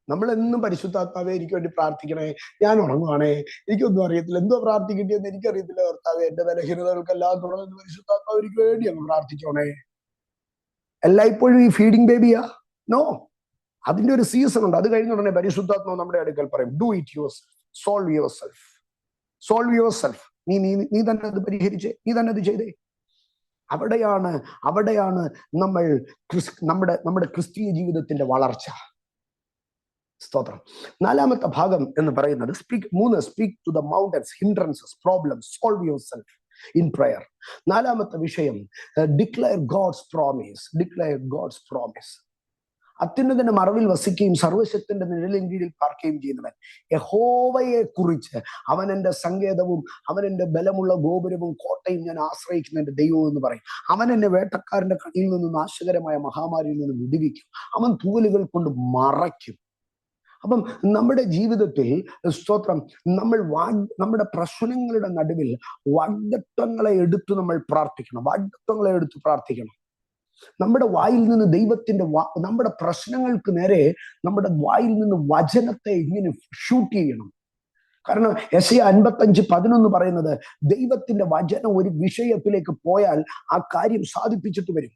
നമ്മളെന്നും പരിശുദ്ധാത്മാവേ എനിക്ക് വേണ്ടി പ്രാർത്ഥിക്കണേ, ഞാൻ ഉറങ്ങുവാണേ, എനിക്കൊന്നും അറിയത്തില്ല, എന്തോ പ്രാർത്ഥിക്കേണ്ടതെന്ന് എനിക്കറിയത്തില്ല കർത്താവേ, എന്റെ ബലഹീനതകൾക്കെല്ലാം തുടർന്ന് പരിശുദ്ധാത്മാവ് എനിക്ക് വേണ്ടി അങ്ങ് പ്രാർത്ഥിച്ചോണേ. എല്ലായ്പ്പോഴും ഈ ഫീഡിങ് ബേബിയാ? നോ, അതിന്റെ ഒരു സീസൺ ഉണ്ട്. അത് കഴിഞ്ഞ ഉടനെ പരിശുദ്ധാത്മാവ് നമ്മുടെ അടുക്കൽ പറയും, do it your self, solve yourself, solve your self. നീ തന്നെ അത് പരിഹരിച്ചേ, നീ തന്നെ അത് ചെയ്തേ. അവിടെയാണ് നമ്മുടെ ക്രിസ്തീയ ജീവിതത്തിന്റെ വളർച്ച. സ്തോത്രം. 4ാമത്തെ ഭാഗം എന്ന് പറയുന്നത് speak to the mountains, hindrances, problems, solve yourself. in prayer. നാലാമത്തെ വിഷയം, declare God's promise. Declare God's promise. അത്യുന്നതന്റെ മറവിൽ വസിക്കുകയും സർവശക്തന്റെ നിഴലിൻ കീഴിൽ പാർക്കുകയും ചെയ്യുന്നവൻ. യഹോവയെ കുറിച്ച്, അവൻ എന്റെ സങ്കേതവും അവൻ എന്റെ ബലമുള്ള ഗോപുരവും കോട്ടയും ഞാൻ ആശ്രയിക്കുന്ന എന്റെ ദൈവവും എന്ന് പറയും. അവൻ എന്നെ വേട്ടക്കാരന്റെ കണ്ണിൽ നിന്നും നാശകരമായ മഹാമാരിയിൽ നിന്നും വിടുവിക്കും. അവൻ തൂവലുകൾ കൊണ്ട് മറയ്ക്കും. അപ്പം നമ്മുടെ ജീവിതത്തിൽ സ്തോത്രം, നമ്മൾ നമ്മുടെ പ്രശ്നങ്ങളുടെ നടുവിൽ വാഗ്ദത്തങ്ങളെ എടുത്തു നമ്മൾ പ്രാർത്ഥിക്കണം. വാഗ്ദത്തങ്ങളെ എടുത്ത് പ്രാർത്ഥിക്കണം. നമ്മുടെ വായിൽ നിന്ന് ദൈവത്തിന്റെ നമ്മുടെ പ്രശ്നങ്ങൾക്ക് നേരെ നമ്മുടെ വായിൽ നിന്ന് വചനത്തെ ഇങ്ങനെ ഷൂട്ട് ചെയ്യണം. കാരണം യെശയ്യാ 55:11 പറയുന്നത്, ദൈവത്തിന്റെ വചനം ഒരു വിഷയത്തിലേക്ക് പോയാൽ ആ കാര്യം സാധിപ്പിച്ചിട്ട് വരും.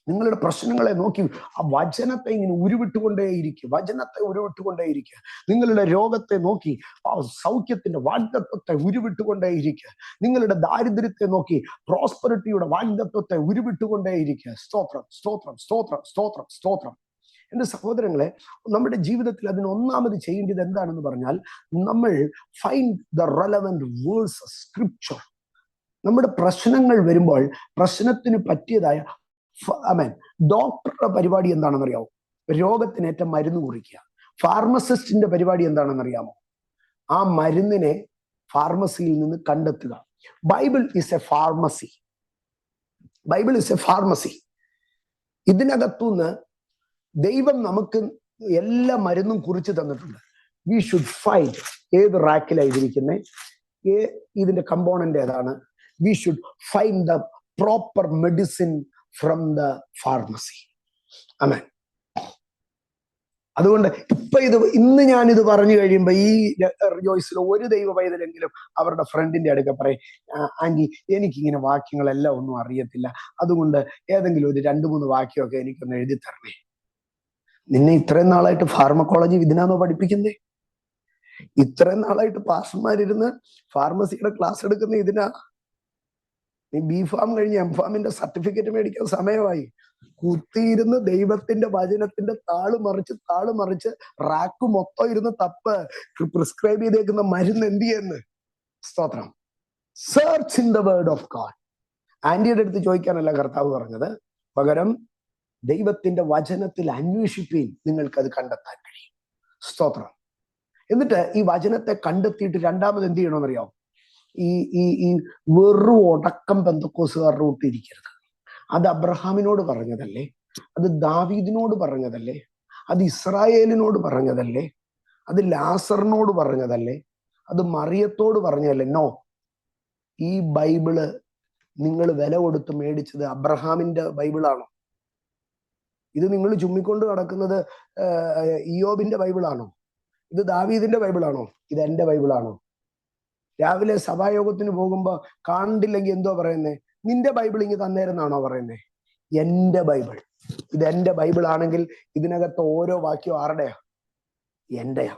നിങ്ങളുടെ പ്രശ്നങ്ങളെ നോക്കി ആ വചനത്തെ ഇങ്ങനെ ഉരുവിട്ടുകൊണ്ടേയിരിക്കുക, വചനത്തെ ഉരുവിട്ടുകൊണ്ടേയിരിക്കുക. നിങ്ങളുടെ രോഗത്തെ നോക്കി ആ സൗഖ്യത്തിന്റെ വാഗ്ദത്വത്തെ ഉരുവിട്ടുകൊണ്ടേയിരിക്കുക. നിങ്ങളുടെ ദാരിദ്ര്യത്തെ നോക്കി പ്രോസ്പെറിറ്റിയുടെ വാഗ്ദത്വത്തെ ഉരുവിട്ടുകൊണ്ടേയിരിക്കുക. സ്തോത്രം, സ്തോത്രം, സ്തോത്രം, സ്തോത്രം, സ്തോത്രം. എന്റെ സഹോദരങ്ങളെ, നമ്മുടെ ജീവിതത്തിൽ അതിന് ഒന്നാമത് ചെയ്യേണ്ടത് എന്താണെന്ന് പറഞ്ഞാൽ, നമ്മൾ find the relevant versus, scripture. നമ്മുടെ പ്രശ്നങ്ങൾ വരുമ്പോൾ പ്രശ്നത്തിന് പറ്റിയതായ ഡോക്ടറുടെ പരിപാടി എന്താണെന്ന് അറിയാമോ? രോഗത്തിനേറ്റ മരുന്ന് കുറിക്കുക. ഫാർമസിസ്റ്റിന്റെ പരിപാടി എന്താണെന്ന് അറിയാമോ? ആ മരുന്നിനെ ഫാർമസിയിൽ നിന്ന് കണ്ടെത്തുക. Bible is A pharmacy. Bible is A pharmacy. ഇതിനകത്തുനിന്ന് ദൈവം നമുക്ക് എല്ലാ മരുന്നും കുറിച്ച് തന്നിട്ടുണ്ട്. വി ഷുഡ് ഫൈൻഡ് ഏത് റാക്കിലായിരിക്കുന്നത്, ഇതിന്റെ കമ്പോണന്റ് ഏതാണ്. We should find the proper medicine from the pharmacy. Amen. അതുകൊണ്ട് ഇന്ന് ഞാനിത് പറഞ്ഞു കഴിയുമ്പോൾ ഈ റിജോയ്സിൽ ഒരു ദൈവ പൈതലെങ്കിലും അവരുടെ ഫ്രണ്ടിന്റെ അടുക്ക പറയും, ആന്റി എനിക്കിങ്ങനെ വാക്യങ്ങളെല്ലാം ഒന്നും അറിയത്തില്ല, അതുകൊണ്ട് ഏതെങ്കിലും ഒരു 2-3 വാക്യമൊക്കെ എനിക്കൊന്ന് എഴുതി തരണേ. നിന്നെ ഇത്രയും നാളായിട്ട് ഫാർമക്കോളജി ഇതിനാണോ പഠിപ്പിക്കുന്നേ? ഇത്രയും നാളായിട്ട് പാസ്റ്റർമാരിരുന്ന് ഫാർമസിയുടെ ക്ലാസ് എടുക്കുന്ന ഇതിനാ? നീ B.Pharm കഴിഞ്ഞ് M.Pharmന്റെ സർട്ടിഫിക്കറ്റ് മേടിക്കാൻ സമയമായി. കുത്തിയിരുന്ന് ദൈവത്തിന്റെ വചനത്തിന്റെ താള് മറിച്ച് റാക്ക് മൊത്തം ഇരുന്ന് തപ്പ് പ്രിസ്ക്രൈബ് ചെയ്തേക്കുന്ന മരുന്ന് എന്ത് ചെയ്യുന്നു? സ്തോത്രം. Search in the word of God. ആന്റിയുടെ അടുത്ത് ചോദിക്കാനല്ല കർത്താവ് പറഞ്ഞത്, പകരം ദൈവത്തിന്റെ വചനത്തിൽ അന്വേഷിപ്പീൻ, നിങ്ങൾക്കത് കണ്ടെത്താൻ കഴിയും. സ്തോത്രം. എന്നിട്ട് ഈ വചനത്തെ കണ്ടെത്തിയിട്ട് രണ്ടാമത് എന്ത് ചെയ്യണമെന്നറിയാമോ? ഈ വെറും ഉടക്കം പെന്തക്കോസുകാരുടെ കൂട്ടിരിക്കരുത്. അത് അബ്രഹാമിനോട് പറഞ്ഞതല്ലേ? അത് ദാവീദിനോട് പറഞ്ഞതല്ലേ? അത് ഇസ്രായേലിനോട് പറഞ്ഞതല്ലേ? അത് ലാസറിനോട് പറഞ്ഞതല്ലേ? അത് മറിയത്തോട് പറഞ്ഞതല്ലേ? നോ. ഈ ബൈബിള് നിങ്ങൾ വില കൊടുത്ത് മേടിച്ചത് അബ്രഹാമിന്റെ ബൈബിളാണോ? ഇത് നിങ്ങൾ ചുമ്മിക്കൊണ്ട് നടക്കുന്നത് ഇയ്യോബിന്റെ ബൈബിളാണോ? ഇത് ദാവീദിന്റെ ബൈബിളാണോ? ഇത് എന്റെ ബൈബിളാണോ? രാവിലെ സഭായോഗത്തിന് പോകുമ്പോ കണ്ടില്ലെങ്കിൽ എന്തോ പറയുന്നേ? നിന്റെ ബൈബിൾ ഇങ്ങ് തന്നേരെന്നാണോ പറയുന്നേ? എന്റെ ബൈബിൾ. ഇത് എന്റെ ബൈബിൾ ആണെങ്കിൽ ഇതിനകത്ത് ഓരോ വാക്യവും ആരുടെയാ? എന്റെയാ.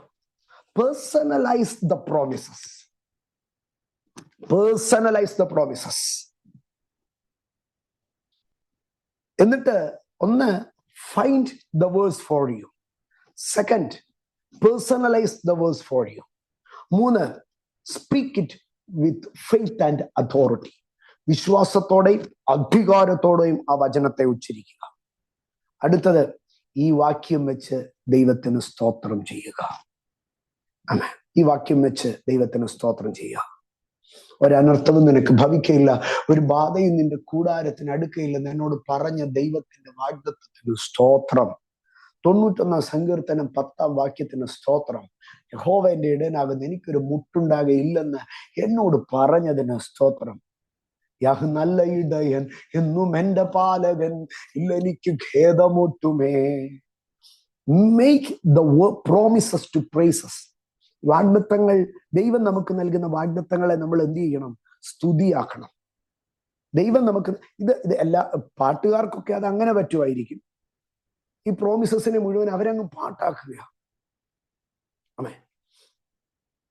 Personalise the promises. Personalise the promises. എന്നിട്ട് ഒന്ന്, find the verse for you. Second, personalise the verse for you. 3, speak it with faith and authority. വിശ്വാസത്തോടെയും അധികാരത്തോടെയും ആ വചനത്തെ ഉച്ചരിക്കുക. അടുത്തത്, ഈ വാക്യം വെച്ച് ദൈവത്തിന് സ്തോത്രം ചെയ്യുക. ആമേൻ. ഈ വാക്യം വെച്ച് ദൈവത്തിന് സ്തോത്രം ചെയ്യുക. ഒരനർത്ഥവും നിനക്ക് ഭവിക്കയില്ല, ഒരു ബാധയും നിന്റെ കൂടാരത്തിന് അടുക്കയില്ലെന്ന് എന്നോട് പറഞ്ഞ ദൈവത്തിന്റെ വാഗ്ദത്തത്തിന് സ്തോത്രം. 91 സങ്കീർത്തനം 10 വാക്യത്തിന് സ്തോത്രം. യഹോവ എന്റെ ഇടയനാകുന്നു, എനിക്കൊരു മുട്ടുണ്ടാകയില്ലെന്ന് എന്നോട് പറഞ്ഞതിന് സ്തോത്രം. യാഹ് നല്ല ഇടയൻ, എന്നും എന്റെ പാലകൻ, ഇല്ല എനിക്ക് ഖേദമൊട്ടുമേ. Make the promises to praises. വാഗ്ദത്തങ്ങൾ, ദൈവം നമുക്ക് നൽകുന്ന വാഗ്ദത്തങ്ങളെ നമ്മൾ എന്ത് ചെയ്യണം? സ്തുതിയാക്കണം. ദൈവം നമുക്ക് ഇത് എല്ലാ പാട്ടുകാർക്കൊക്കെ അത് അങ്ങനെ പറ്റുമായിരിക്കും. ഈ പ്രോമിസസിനെ മുഴുവൻ അവരങ്ങ് പാട്ടാക്കുക. അമേ,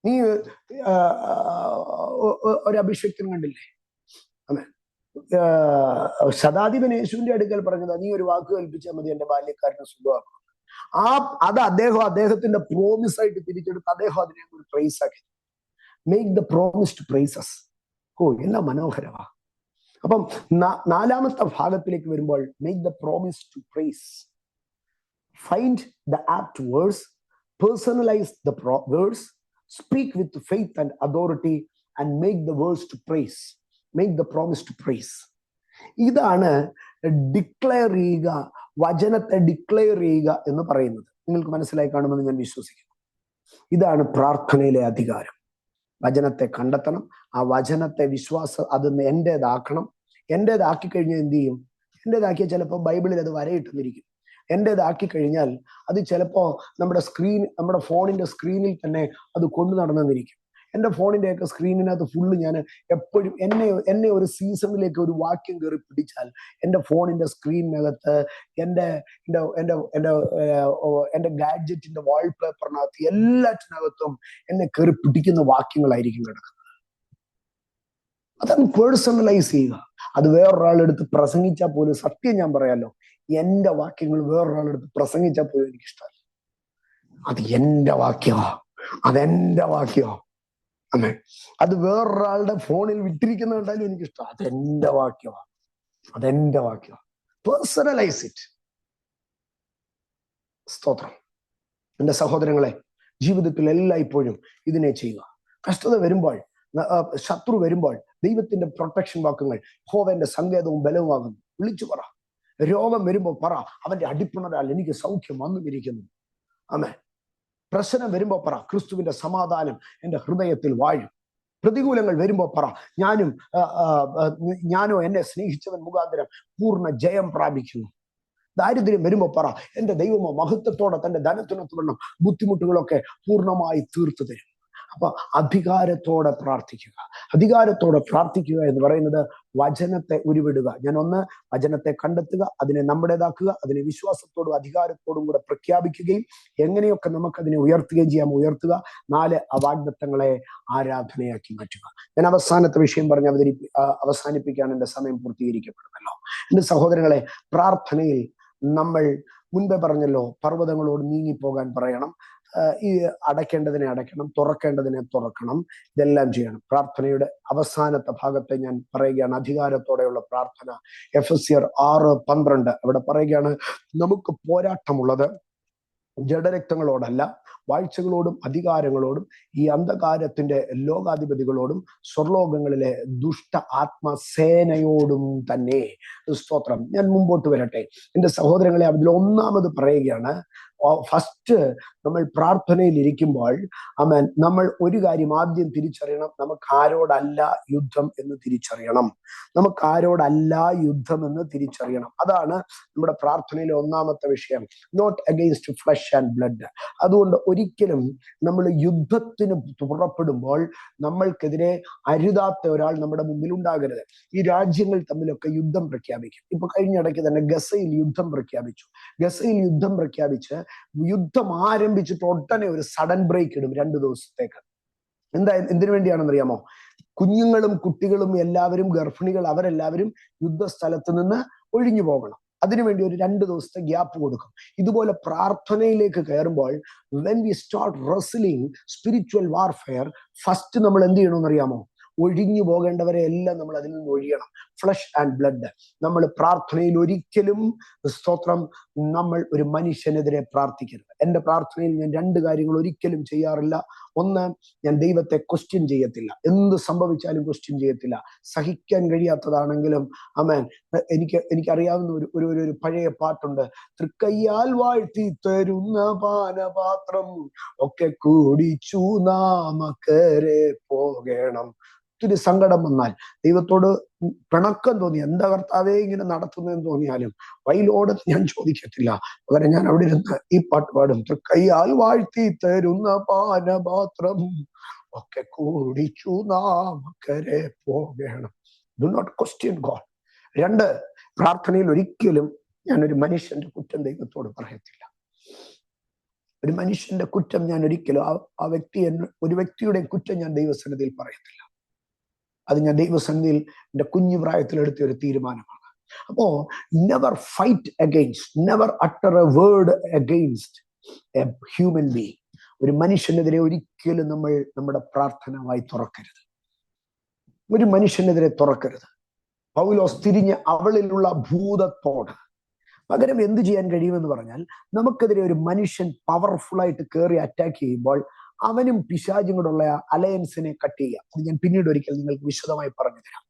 നീ ഒരു അഭിഷേക്തൻ കണ്ടില്ലേ? അമേ, ശതാധിപൻ യേശുവിന്റെ അടുക്കൽ പറഞ്ഞത്, നീ ഒരു വാക്ക് കൽപ്പിച്ചാൽ മതി, എന്റെ ബാല്യക്കാരനെ സുഖമാക്കും. അത് അദ്ദേഹത്തിന്റെ പ്രോമിസ് ആയിട്ട് തിരിച്ചെടുത്ത് അദ്ദേഹം അതിനെ ഒരു പ്രൈസ് ആക്കി. Make the promise to prizes. എന്നാ മനോഹരമാ. അപ്പം നാലാമത്തെ ഭാഗത്തിലേക്ക് വരുമ്പോൾ, make the promise to prize. Find the apt words, personalise the words, speak with faith and authority and make the words to prize. Make the promise to prize. ഇതാണ് ഡിക്ലെയർ ചെയ്യുക, വചനത്തെ ഡിക്ലെയർ ചെയ്യുക എന്ന് പറയുന്നത്. നിങ്ങൾക്ക് മനസ്സിലായി കാണുമെന്ന് ഞാൻ വിശ്വസിക്കുന്നു. ഇതാണ് പ്രാർത്ഥനയിലെ അധികാരം. വചനത്തെ കണ്ടെത്തണം, ആ വചനത്തെ അത് എന്റേതാക്കണം. എന്റേതാക്കി കഴിഞ്ഞാൽ എന്ത് ചെയ്യും? എന്റേതാക്കിയാൽ ചിലപ്പോൾ ബൈബിളിൽ അത് വരയിട്ടെന്നിരിക്കും. എന്റേതാക്കി കഴിഞ്ഞാൽ അത് ചിലപ്പോ നമ്മുടെ ഫോണിന്റെ സ്ക്രീനിൽ തന്നെ അത് കൊണ്ടു നടന്നെന്നിരിക്കും. എൻ്റെ ഫോണിന്റെയൊക്കെ സ്ക്രീനിനകത്ത് ഫുള്ള് ഞാൻ എപ്പോഴും എന്നെ ഒരു സീസണിലേക്ക് ഒരു വാക്യം കയറി പിടിച്ചാൽ എൻ്റെ ഫോണിന്റെ സ്ക്രീനിനകത്ത് എൻ്റെ ഗാഡ്ജറ്റിന്റെ വാൾപേപ്പറിനകത്ത് എല്ലാറ്റിനകത്തും എന്നെ കയറി പിടിക്കുന്ന വാക്യങ്ങളായിരിക്കും കിടക്കുന്നത്. അതാണ് പേഴ്സണലൈസ് ചെയ്യുക. അത് വേറൊരാളെടുത്ത് പ്രസംഗിച്ചാൽ പോലും, സത്യം ഞാൻ പറയാലോ, എൻ്റെ വാക്യങ്ങൾ വേറൊരാളെടുത്ത് പ്രസംഗിച്ചാൽ പോലും എനിക്കിഷ്ടമല്ല. അത് എൻ്റെ വാക്യമാ, അതെന്റെ വാക്യമാ. അമ്മേ, അത് വേറൊരാളുടെ ഫോണിൽ വിട്ടിരിക്കുന്ന കണ്ടാലും എനിക്കിഷ്ടം. അതെന്റെ വാക്യമാ, അതെന്റെ വാക്യമാ. Personalise it. സ്തോത്രം. എന്റെ സഹോദരങ്ങളെ, ജീവിതത്തിൽ എല്ലായ്പ്പോഴും ഇതിനെ ചെയ്യുക. കഷ്ടത വരുമ്പോൾ, ശത്രു വരുമ്പോൾ ദൈവത്തിന്റെ പ്രൊട്ടക്ഷൻ വാക്കുകൾ, യഹോവയുടെ സങ്കേതവും ബലവുമാകുന്നു. വിളിച്ചു പറ. രോഗം വരുമ്പോൾ പറ, അവന്റെ അടിപ്പിണരാൽ എനിക്ക് സൗഖ്യം വന്നുമിരിക്കുന്നു. ആമേൻ. പ്രശ്നം വരുമ്പോ പറ, ക്രിസ്തുവിന്റെ സമാധാനം എന്റെ ഹൃദയത്തിൽ വാഴും. പ്രതികൂലങ്ങൾ വരുമ്പോ പറ, ഞാനോ എന്നെ സ്നേഹിച്ചവൻ മുഖാന്തരം പൂർണ്ണ ജയം പ്രാപിക്കുന്നു. ദാരിദ്ര്യം വരുമ്പോ പറ, എന്റെ ദൈവമോ മഹത്വത്തോടെ തന്റെ ധനത്തിനൊത്തുവണ്ണം ബുദ്ധിമുട്ടുകളൊക്കെ പൂർണ്ണമായി തീർത്തു തരും. അപ്പൊ അധികാരത്തോടെ പ്രാർത്ഥിക്കുക. അധികാരത്തോടെ പ്രാർത്ഥിക്കുക എന്ന് പറയുന്നത് വചനത്തെ ഉരുവിടുക. വചനത്തെ കണ്ടെത്തുക, അതിനെ നമ്മുടേതാക്കുക, അതിനെ വിശ്വാസത്തോടും അധികാരത്തോടും കൂടെ പ്രഖ്യാപിക്കുകയും എങ്ങനെയൊക്കെ നമുക്കതിനെ ഉയർത്തുകയും ചെയ്യാം. ഉയർത്തുക. 4, വാഗ്ദത്തങ്ങളെ ആരാധനയാക്കി മാറ്റുക. ഞാൻ അവസാനത്തെ വിഷയം പറഞ്ഞ് അവസാനിപ്പിക്കാൻ എന്റെ സമയം പൂർത്തീകരിക്കപ്പെടുമല്ലോ. എന്റെ സഹോദരങ്ങളെ, പ്രാർത്ഥനയിൽ നമ്മൾ മുൻപേ പറഞ്ഞല്ലോ, പർവ്വതങ്ങളോട് നീങ്ങിപ്പോകാൻ പറയണം, ഈ അടയ്ക്കേണ്ടതിനെ അടയ്ക്കണം, തുറക്കേണ്ടതിനെ തുറക്കണം, ഇതെല്ലാം ചെയ്യണം. പ്രാർത്ഥനയുടെ അവസാനത്തെ ഭാഗത്തെ ഞാൻ പറയുകയാണ്, അധികാരത്തോടെയുള്ള പ്രാർത്ഥന. എഫെസ്യർ 6:12 അവിടെ പറയുകയാണ്, നമുക്ക് പോരാട്ടമുള്ളത് ജഡരക്തങ്ങളോടല്ല, വാഴ്ചകളോടും അധികാരങ്ങളോടും ഈ അന്ധകാരത്തിന്റെ ലോകാധിപതികളോടും സ്വർലോകങ്ങളിലെ ദുഷ്ട ആത്മസേനയോടും തന്നെ. സ്തോത്രം. ഞാൻ മുമ്പോട്ട് വരട്ടെ. എന്റെ സഹോദരങ്ങളെ, അതിൽ ഒന്നാമത് പറയുകയാണ്, ഫസ്റ്റ് നമ്മൾ പ്രാർത്ഥനയിൽ ഇരിക്കുമ്പോൾ ആമേൻ, നമ്മൾ ഒരു കാര്യം ആദ്യം തിരിച്ചറിയണം. നമുക്ക് ആരോടല്ല യുദ്ധം എന്ന് തിരിച്ചറിയണം. നമുക്ക് ആരോടല്ല യുദ്ധം എന്ന് തിരിച്ചറിയണം. അതാണ് നമ്മുടെ പ്രാർത്ഥനയിലെ ഒന്നാമത്തെ വിഷയം. Not against flesh and blood. അതുകൊണ്ട് ഒരിക്കലും നമ്മൾ യുദ്ധത്തിന് പുറപ്പെടുമ്പോൾ നമ്മൾക്കെതിരെ അരുതാത്ത ഒരാൾ നമ്മുടെ മുമ്പിൽ ഉണ്ടാകരുത്. ഈ രാജ്യങ്ങൾ തമ്മിലൊക്കെ യുദ്ധം പ്രഖ്യാപിക്കും. ഇപ്പൊ കഴിഞ്ഞിടയ്ക്ക് തന്നെ ഗസയിൽ യുദ്ധം പ്രഖ്യാപിച്ചു. ഗസയിൽ യുദ്ധം പ്രഖ്യാപിച്ച് യുദ്ധം ആരംഭിച്ചിട്ട് ഉടനെ ഒരു സഡൻ ബ്രേക്ക് ഇടും 2 ദിവസത്തേക്ക്. എന്തിനു വേണ്ടിയാണെന്നറിയാമോ? കുഞ്ഞുങ്ങളും കുട്ടികളും എല്ലാവരും, ഗർഭിണികൾ, അവരെല്ലാവരും യുദ്ധസ്ഥലത്ത് നിന്ന് ഒഴിഞ്ഞു പോകണം. അതിനുവേണ്ടി ഒരു 2 ദിവസത്തെ ഗ്യാപ്പ് കൊടുക്കും. ഇതുപോലെ പ്രാർത്ഥനയിലേക്ക് കയറുമ്പോൾ, when we start wrestling spiritual warfare, first നമ്മൾ എന്ത് ചെയ്യണമെന്നറിയാമോ? ഒഴിഞ്ഞു പോകേണ്ടവരെ എല്ലാം നമ്മൾ അതിൽ നിന്ന് ഒഴിയണം. Flush and blood. നമ്മൾ പ്രാർത്ഥനയിൽ ഒരിക്കലും, സ്തോത്രം, നമ്മൾ ഒരു മനുഷ്യനെതിരെ പ്രാർത്ഥിക്കരുത്. എൻ്റെ പ്രാർത്ഥനയിൽ ഞാൻ 2 കാര്യങ്ങൾ ഒരിക്കലും ചെയ്യാറില്ല. ഒന്ന്, ഞാൻ ദൈവത്തെ ക്വസ്റ്റ്യൻ ചെയ്യത്തില്ല. എന്ത് സംഭവിച്ചാലും ക്വസ്റ്റ്യൻ ചെയ്യത്തില്ല. സഹിക്കാൻ കഴിയാത്തതാണെങ്കിലും. ആമേൻ. എനിക്കറിയാവുന്ന ഒരു പഴയ പാട്ടുണ്ട്, തൃക്കയ്യാൽ വാഴ്ത്തി തരുന്ന പാനപാത്രം ഒക്കെ കുടിച്ചു നാം അക്കരെ പോകണം. ഒത്തിരി സങ്കടം വന്നാൽ, ദൈവത്തോട് പിണക്കം തോന്നി, എന്താ കർത്താവേ ഇങ്ങനെ നടത്തുന്നതെന്ന് തോന്നിയാലും വൈലോട് ഞാൻ ചോദിക്കത്തില്ല. പകരം ഞാൻ അവിടെ ഇരുന്ന് ഈ പാട്ട് പാടും, തൃക്കയ്യാൽ വാഴ്ത്തി തരുന്ന പാനപാത്രം ഒക്കെ കുടിച്ചു നാം അക്കരെ പോകണം. Do not question God. 2, പ്രാർത്ഥനയിൽ ഒരിക്കലും ഞാനൊരു മനുഷ്യന്റെ കുറ്റം ദൈവത്തോട് പറയത്തില്ല. ഒരു മനുഷ്യന്റെ കുറ്റം ഞാൻ ഒരിക്കലും, ഒരു വ്യക്തിയുടെ കുറ്റം ഞാൻ ദൈവസന്നിധിയിൽ പറയത്തില്ല. അത് ഞാൻ ദൈവസന്നിധിയിൽ എൻ്റെ കുഞ്ഞു പ്രായത്തിൽ എടുത്ത ഒരു തീരുമാനമാണ്. അപ്പോ never fight against, never utter A word against A human being. ഒരു മനുഷ്യനെതിരെ ഒരിക്കലും നമ്മൾ നമ്മുടെ പ്രാർത്ഥന വായി തുറക്കരുത്. ഒരു മനുഷ്യനെതിരെ തുറക്കരുത്. പൗലോസ് തിരിഞ്ഞ് അവളിലുള്ള ഭൂതത്തോട് പകരം എന്ത് ചെയ്യാൻ കഴിയുമെന്ന് പറഞ്ഞാൽ, നമുക്കെതിരെ ഒരു മനുഷ്യൻ പവർഫുൾ ആയിട്ട് കയറി അറ്റാക്ക് ചെയ്യുമ്പോൾ അവനും പിശാചും കൂടെയുള്ള അലയൻസിനെ കട്ട് ചെയ്യാം. അത് ഞാൻ പിന്നീട് ഒരിക്കൽ നിങ്ങൾക്ക് വിശദമായി പറഞ്ഞു തരാം.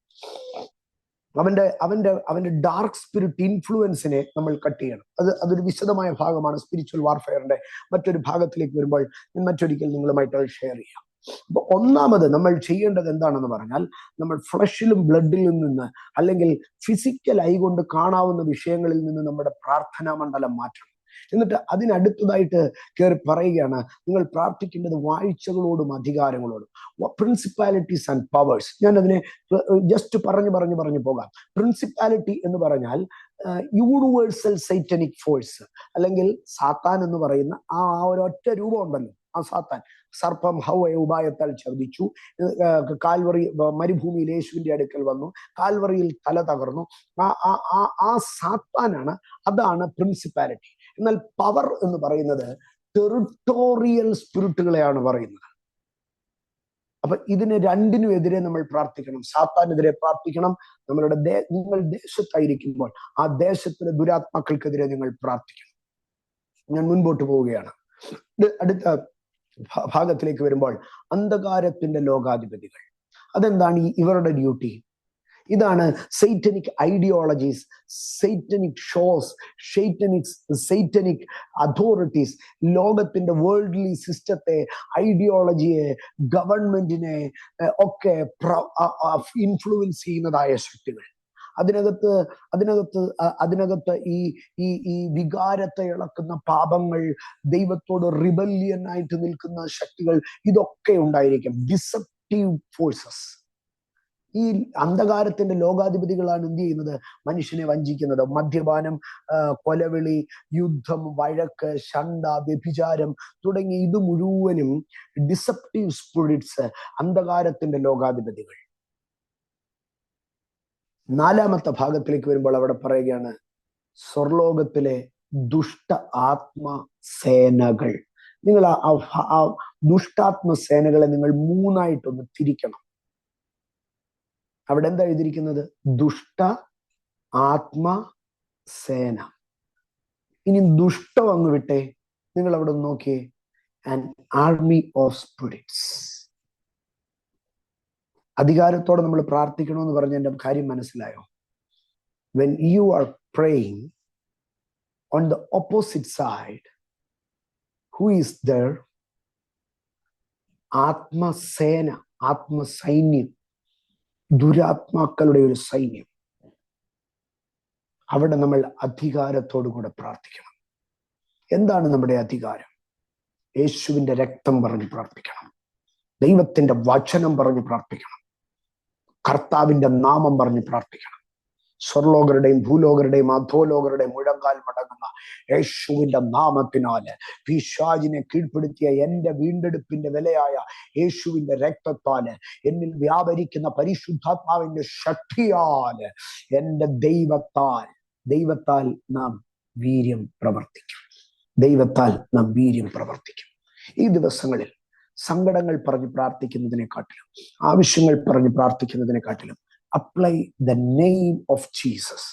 അവന്റെ ഡാർക്ക് സ്പിരിറ്റ് ഇൻഫ്ലുവൻസിനെ നമ്മൾ കട്ട് ചെയ്യണം. അതൊരു വിശദമായ ഭാഗമാണ് സ്പിരിച്വൽ വാർഫെയറിന്റെ. മറ്റൊരു ഭാഗത്തിലേക്ക് വരുമ്പോൾ ഞാൻ മറ്റൊരിക്കൽ നിങ്ങളുമായിട്ട് ഷെയർ ചെയ്യാം. അപ്പൊ ഒന്നാമത് നമ്മൾ ചെയ്യേണ്ടത് എന്താണെന്ന് പറഞ്ഞാൽ, നമ്മൾ ഫ്ലഷിലും ബ്ലഡിലും നിന്ന് അല്ലെങ്കിൽ ഫിസിക്കൽ ഐ കൊണ്ട് കാണാവുന്ന വിഷയങ്ങളിൽ നിന്ന് നമ്മുടെ പ്രാർത്ഥനാ മണ്ഡലം മാറ്റണം. എന്നിട്ട് അതിനടുത്തതായിട്ട് കയറി പറയുകയാണ്, നിങ്ങൾ പ്രാർത്ഥിക്കേണ്ടത് വാഴ്ചകളോടും അധികാരങ്ങളോടും, പ്രിൻസിപ്പാലിറ്റീസ് ആൻഡ് പവേഴ്സ്. ഞാൻ അതിനെ ജസ്റ്റ് പറഞ്ഞു പോകാം. പ്രിൻസിപ്പാലിറ്റി എന്ന് പറഞ്ഞാൽ യൂണിവേഴ്സൽ സൈറ്റനിക് ഫോഴ്സ്, അല്ലെങ്കിൽ സാത്താൻ എന്ന് പറയുന്ന ആ ഒരൊറ്റ രൂപം ഉണ്ടല്ലോ, ആ സാത്താൻ. സർപ്പം ഹവ്വയെ ഉപായത്താൽ ഛർദിച്ചു, കാൽവറി മരുഭൂമിയിൽ യേശുവിന്റെ അടുക്കൽ വന്നു, കാൽവറിയിൽ തല തകർന്നു. ആ സാത്താനാണ്, അതാണ് പ്രിൻസിപ്പാലിറ്റി. എന്നാൽ പവർ എന്ന് പറയുന്നത് ടെറിട്ടോറിയൽ സ്പിരിറ്റുകളെയാണ് പറയുന്നത്. അപ്പൊ ഇതിന് രണ്ടിനും എതിരെ നമ്മൾ പ്രാർത്ഥിക്കണം. സാത്താനെതിരെ പ്രാർത്ഥിക്കണം. നിങ്ങൾ ദേശത്തായിരിക്കുമ്പോൾ ആ ദേശത്തിലെ ദുരാത്മാക്കൾക്കെതിരെ നിങ്ങൾ പ്രാർത്ഥിക്കണം. ഞാൻ മുൻപോട്ട് പോവുകയാണ്. അടുത്ത ഭാഗത്തിലേക്ക് വരുമ്പോൾ, അന്ധകാരത്തിന്റെ ലോകാധിപതികൾ. അതെന്താണ് ഇവരുടെ ഡ്യൂട്ടി? ഇതാണ് Satanic ideologies, Satanic shows, Satanic authorities. ലോകത്തിന്റെ വേൾഡ്ലി സിസ്റ്റത്തെ, ഐഡിയോളജിയെ, ഗവൺമെന്റിനെ ഒക്കെ ഇൻഫ്ലുവൻസ് ചെയ്യുന്നതായ ശക്തികൾ. അതിനകത്ത് ഈ വികാരത്തെ ഇളക്കുന്ന പാപങ്ങൾ, ദൈവത്തോട് റിബല്യൻ ആയിട്ട് നിൽക്കുന്ന ശക്തികൾ, ഇതൊക്കെ ഉണ്ടായിരിക്കും. Deceptive forces. ഈ അന്ധകാരത്തിന്റെ ലോകാധിപതികളാണ് എന്ത് ചെയ്യുന്നത്? മനുഷ്യനെ വഞ്ചിക്കുന്നത്. മദ്യപാനം, കൊലവിളി, യുദ്ധം, വഴക്ക്, ശണ്ട, വ്യഭിചാരം തുടങ്ങി ഇത് മുഴുവനും ഡിസെപ്റ്റീവ് സ്പിരിറ്റ്സ്, അന്ധകാരത്തിന്റെ ലോകാധിപതികൾ. നാലാമത്തെ ഭാഗത്തിലേക്ക് വരുമ്പോൾ അവിടെ പറയുകയാണ്, സ്വർലോകത്തിലെ ദുഷ്ട ആത്മസേനകൾ. നിങ്ങൾ ആ ദുഷ്ടാത്മസേനകളെ നിങ്ങൾ മൂന്നായിട്ടൊന്ന് തിരിക്കണം. അവിടെ എന്താ എഴുതിയിരിക്കുന്നത്? ദുഷ്ട ആത്മസേന. ഇനി ദുഷ്ടം അങ്ങ് വിട്ടേ, നിങ്ങൾ അവിടെ നോക്കിയേ, ആൻ ആർമി ഓഫ് സ്പിരിറ്റ്സ്. അധികാരത്തോടെ നമ്മൾ പ്രാർത്ഥിക്കണമെന്ന് പറഞ്ഞ എൻ്റെ കാര്യം മനസ്സിലായോ? When you are praying, on the opposite side, who is there? ആത്മസേന, ആത്മസൈന്യം, ദുരാത്മാക്കളുടെ ഒരു സൈന്യം. അവിടെ നമ്മൾ അധികാരത്തോടു കൂടെ പ്രാർത്ഥിക്കണം. എന്താണ് നമ്മുടെ അധികാരം? യേശുവിന്റെ രക്തം പറഞ്ഞ് പ്രാർത്ഥിക്കണം. ദൈവത്തിന്റെ വചനം പറഞ്ഞ് പ്രാർത്ഥിക്കണം. കർത്താവിന്റെ നാമം പറഞ്ഞ് പ്രാർത്ഥിക്കണം. സ്വർലോകരുടെയും ഭൂലോകരുടെയും അധോലോകരുടെയും മുഴങ്കാൽ മടങ്ങുന്ന യേശുവിന്റെ നാമത്തിനാല്, പിശാചിനെ കീഴ്പ്പെടുത്തിയ എന്റെ വീണ്ടെടുപ്പിന്റെ വിലയായ യേശുവിന്റെ രക്തത്താല്, എന്നിൽ വ്യാപരിക്കുന്ന പരിശുദ്ധാത്മാവിന്റെ ശക്തിയാല്, എന്റെ ദൈവത്താൽ നാം വീര്യം പ്രവർത്തിക്കും. ദൈവത്താൽ നാം വീര്യം പ്രവർത്തിക്കും. ഈ ദിവസങ്ങളിൽ സങ്കടങ്ങൾ പറഞ്ഞ് പ്രാർത്ഥിക്കുന്നതിനെക്കാട്ടിലും, ആവശ്യങ്ങൾ പറഞ്ഞ് പ്രാർത്ഥിക്കുന്നതിനെക്കാട്ടിലും, apply the name of Jesus,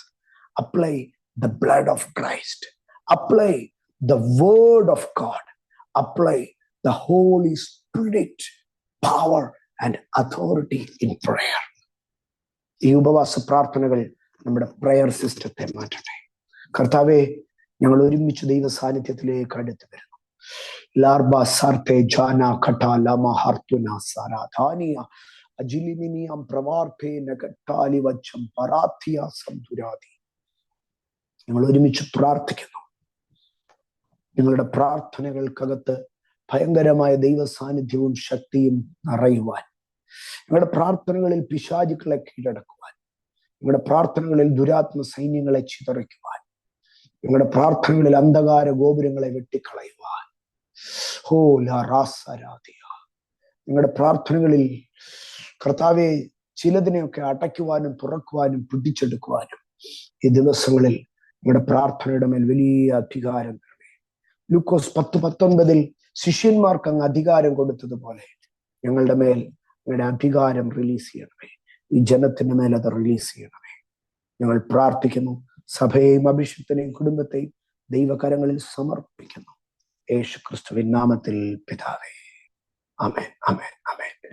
apply the blood of Christ, apply the word of God, apply the Holy Spirit power and authority in prayer. ഈ ഉപവാസ പ്രാർത്ഥനകൾ നമ്മുടെ പ്രയർ സിസ്റ്റത്തെ മാറ്റട്ടെ. കർത്താവെ, ഞങ്ങൾ ഒരുമിച്ച് ദൈവ സാന്നിധ്യത്തിലേക്ക് അടുത്ത് വരുന്നു. ലാർബ സാർത്തെ ജാന ഖട്ടാ ലമ ഹർത്തുന സാരാധാനിയ അജിലിമിനിയം പ്രവാർത്തേ നഗട്ടാലി വച്ചം പരാത്തിയ സംതുരാതി. ഞങ്ങൾ ഒരുമിച്ച് പ്രാർത്ഥിക്കുന്നു. നിങ്ങളുടെ പ്രാർത്ഥനകൾക്കകത്ത് ഭയങ്കരമായ ദൈവ സാന്നിധ്യവും ശക്തിയും നിറയുവാൻ, നിങ്ങളുടെ പ്രാർത്ഥനകളിൽ പിശാചുക്കളെ കീഴടക്കുവാൻ, നിങ്ങളുടെ പ്രാർത്ഥനകളിൽ ദുരാത്മ സൈന്യങ്ങളെ ചിതറിക്കുവാൻ, നിങ്ങളുടെ പ്രാർത്ഥനകളിൽ അന്ധകാര ഗോപുരങ്ങളെ വെട്ടിക്കളയുവാൻ, നിങ്ങളുടെ പ്രാർത്ഥനകളിൽ കർത്താവെ ചിലതിനെയൊക്കെ അടയ്ക്കുവാനും തുറക്കുവാനും പിടിച്ചെടുക്കുവാനും ഈ ദിവസങ്ങളിൽ നിങ്ങളുടെ പ്രാർത്ഥനയുടെ മേൽ വലിയ അധികാരം തരണമേ. ലൂക്കോസ് 10:19 ശിഷ്യന്മാർക്ക് അങ്ങ് അധികാരം കൊടുത്തതുപോലെ ഞങ്ങളുടെ മേൽ നിങ്ങളുടെ അധികാരം റിലീസ് ചെയ്യണമേ. ഈ ജനത്തിന്റെ മേലെ അത് റിലീസ് ചെയ്യണമേ. ഞങ്ങൾ പ്രാർത്ഥിക്കുന്നു. സഭയെയും അഭിഷിക്തനെയും കുടുംബത്തെയും ദൈവകരങ്ങളിൽ സമർപ്പിക്കുന്നു. യേശു ക്രിസ്തുവിൻ നാമത്തിൽ പിതാവേ. ആമേൻ, ആമേൻ, ആമേൻ.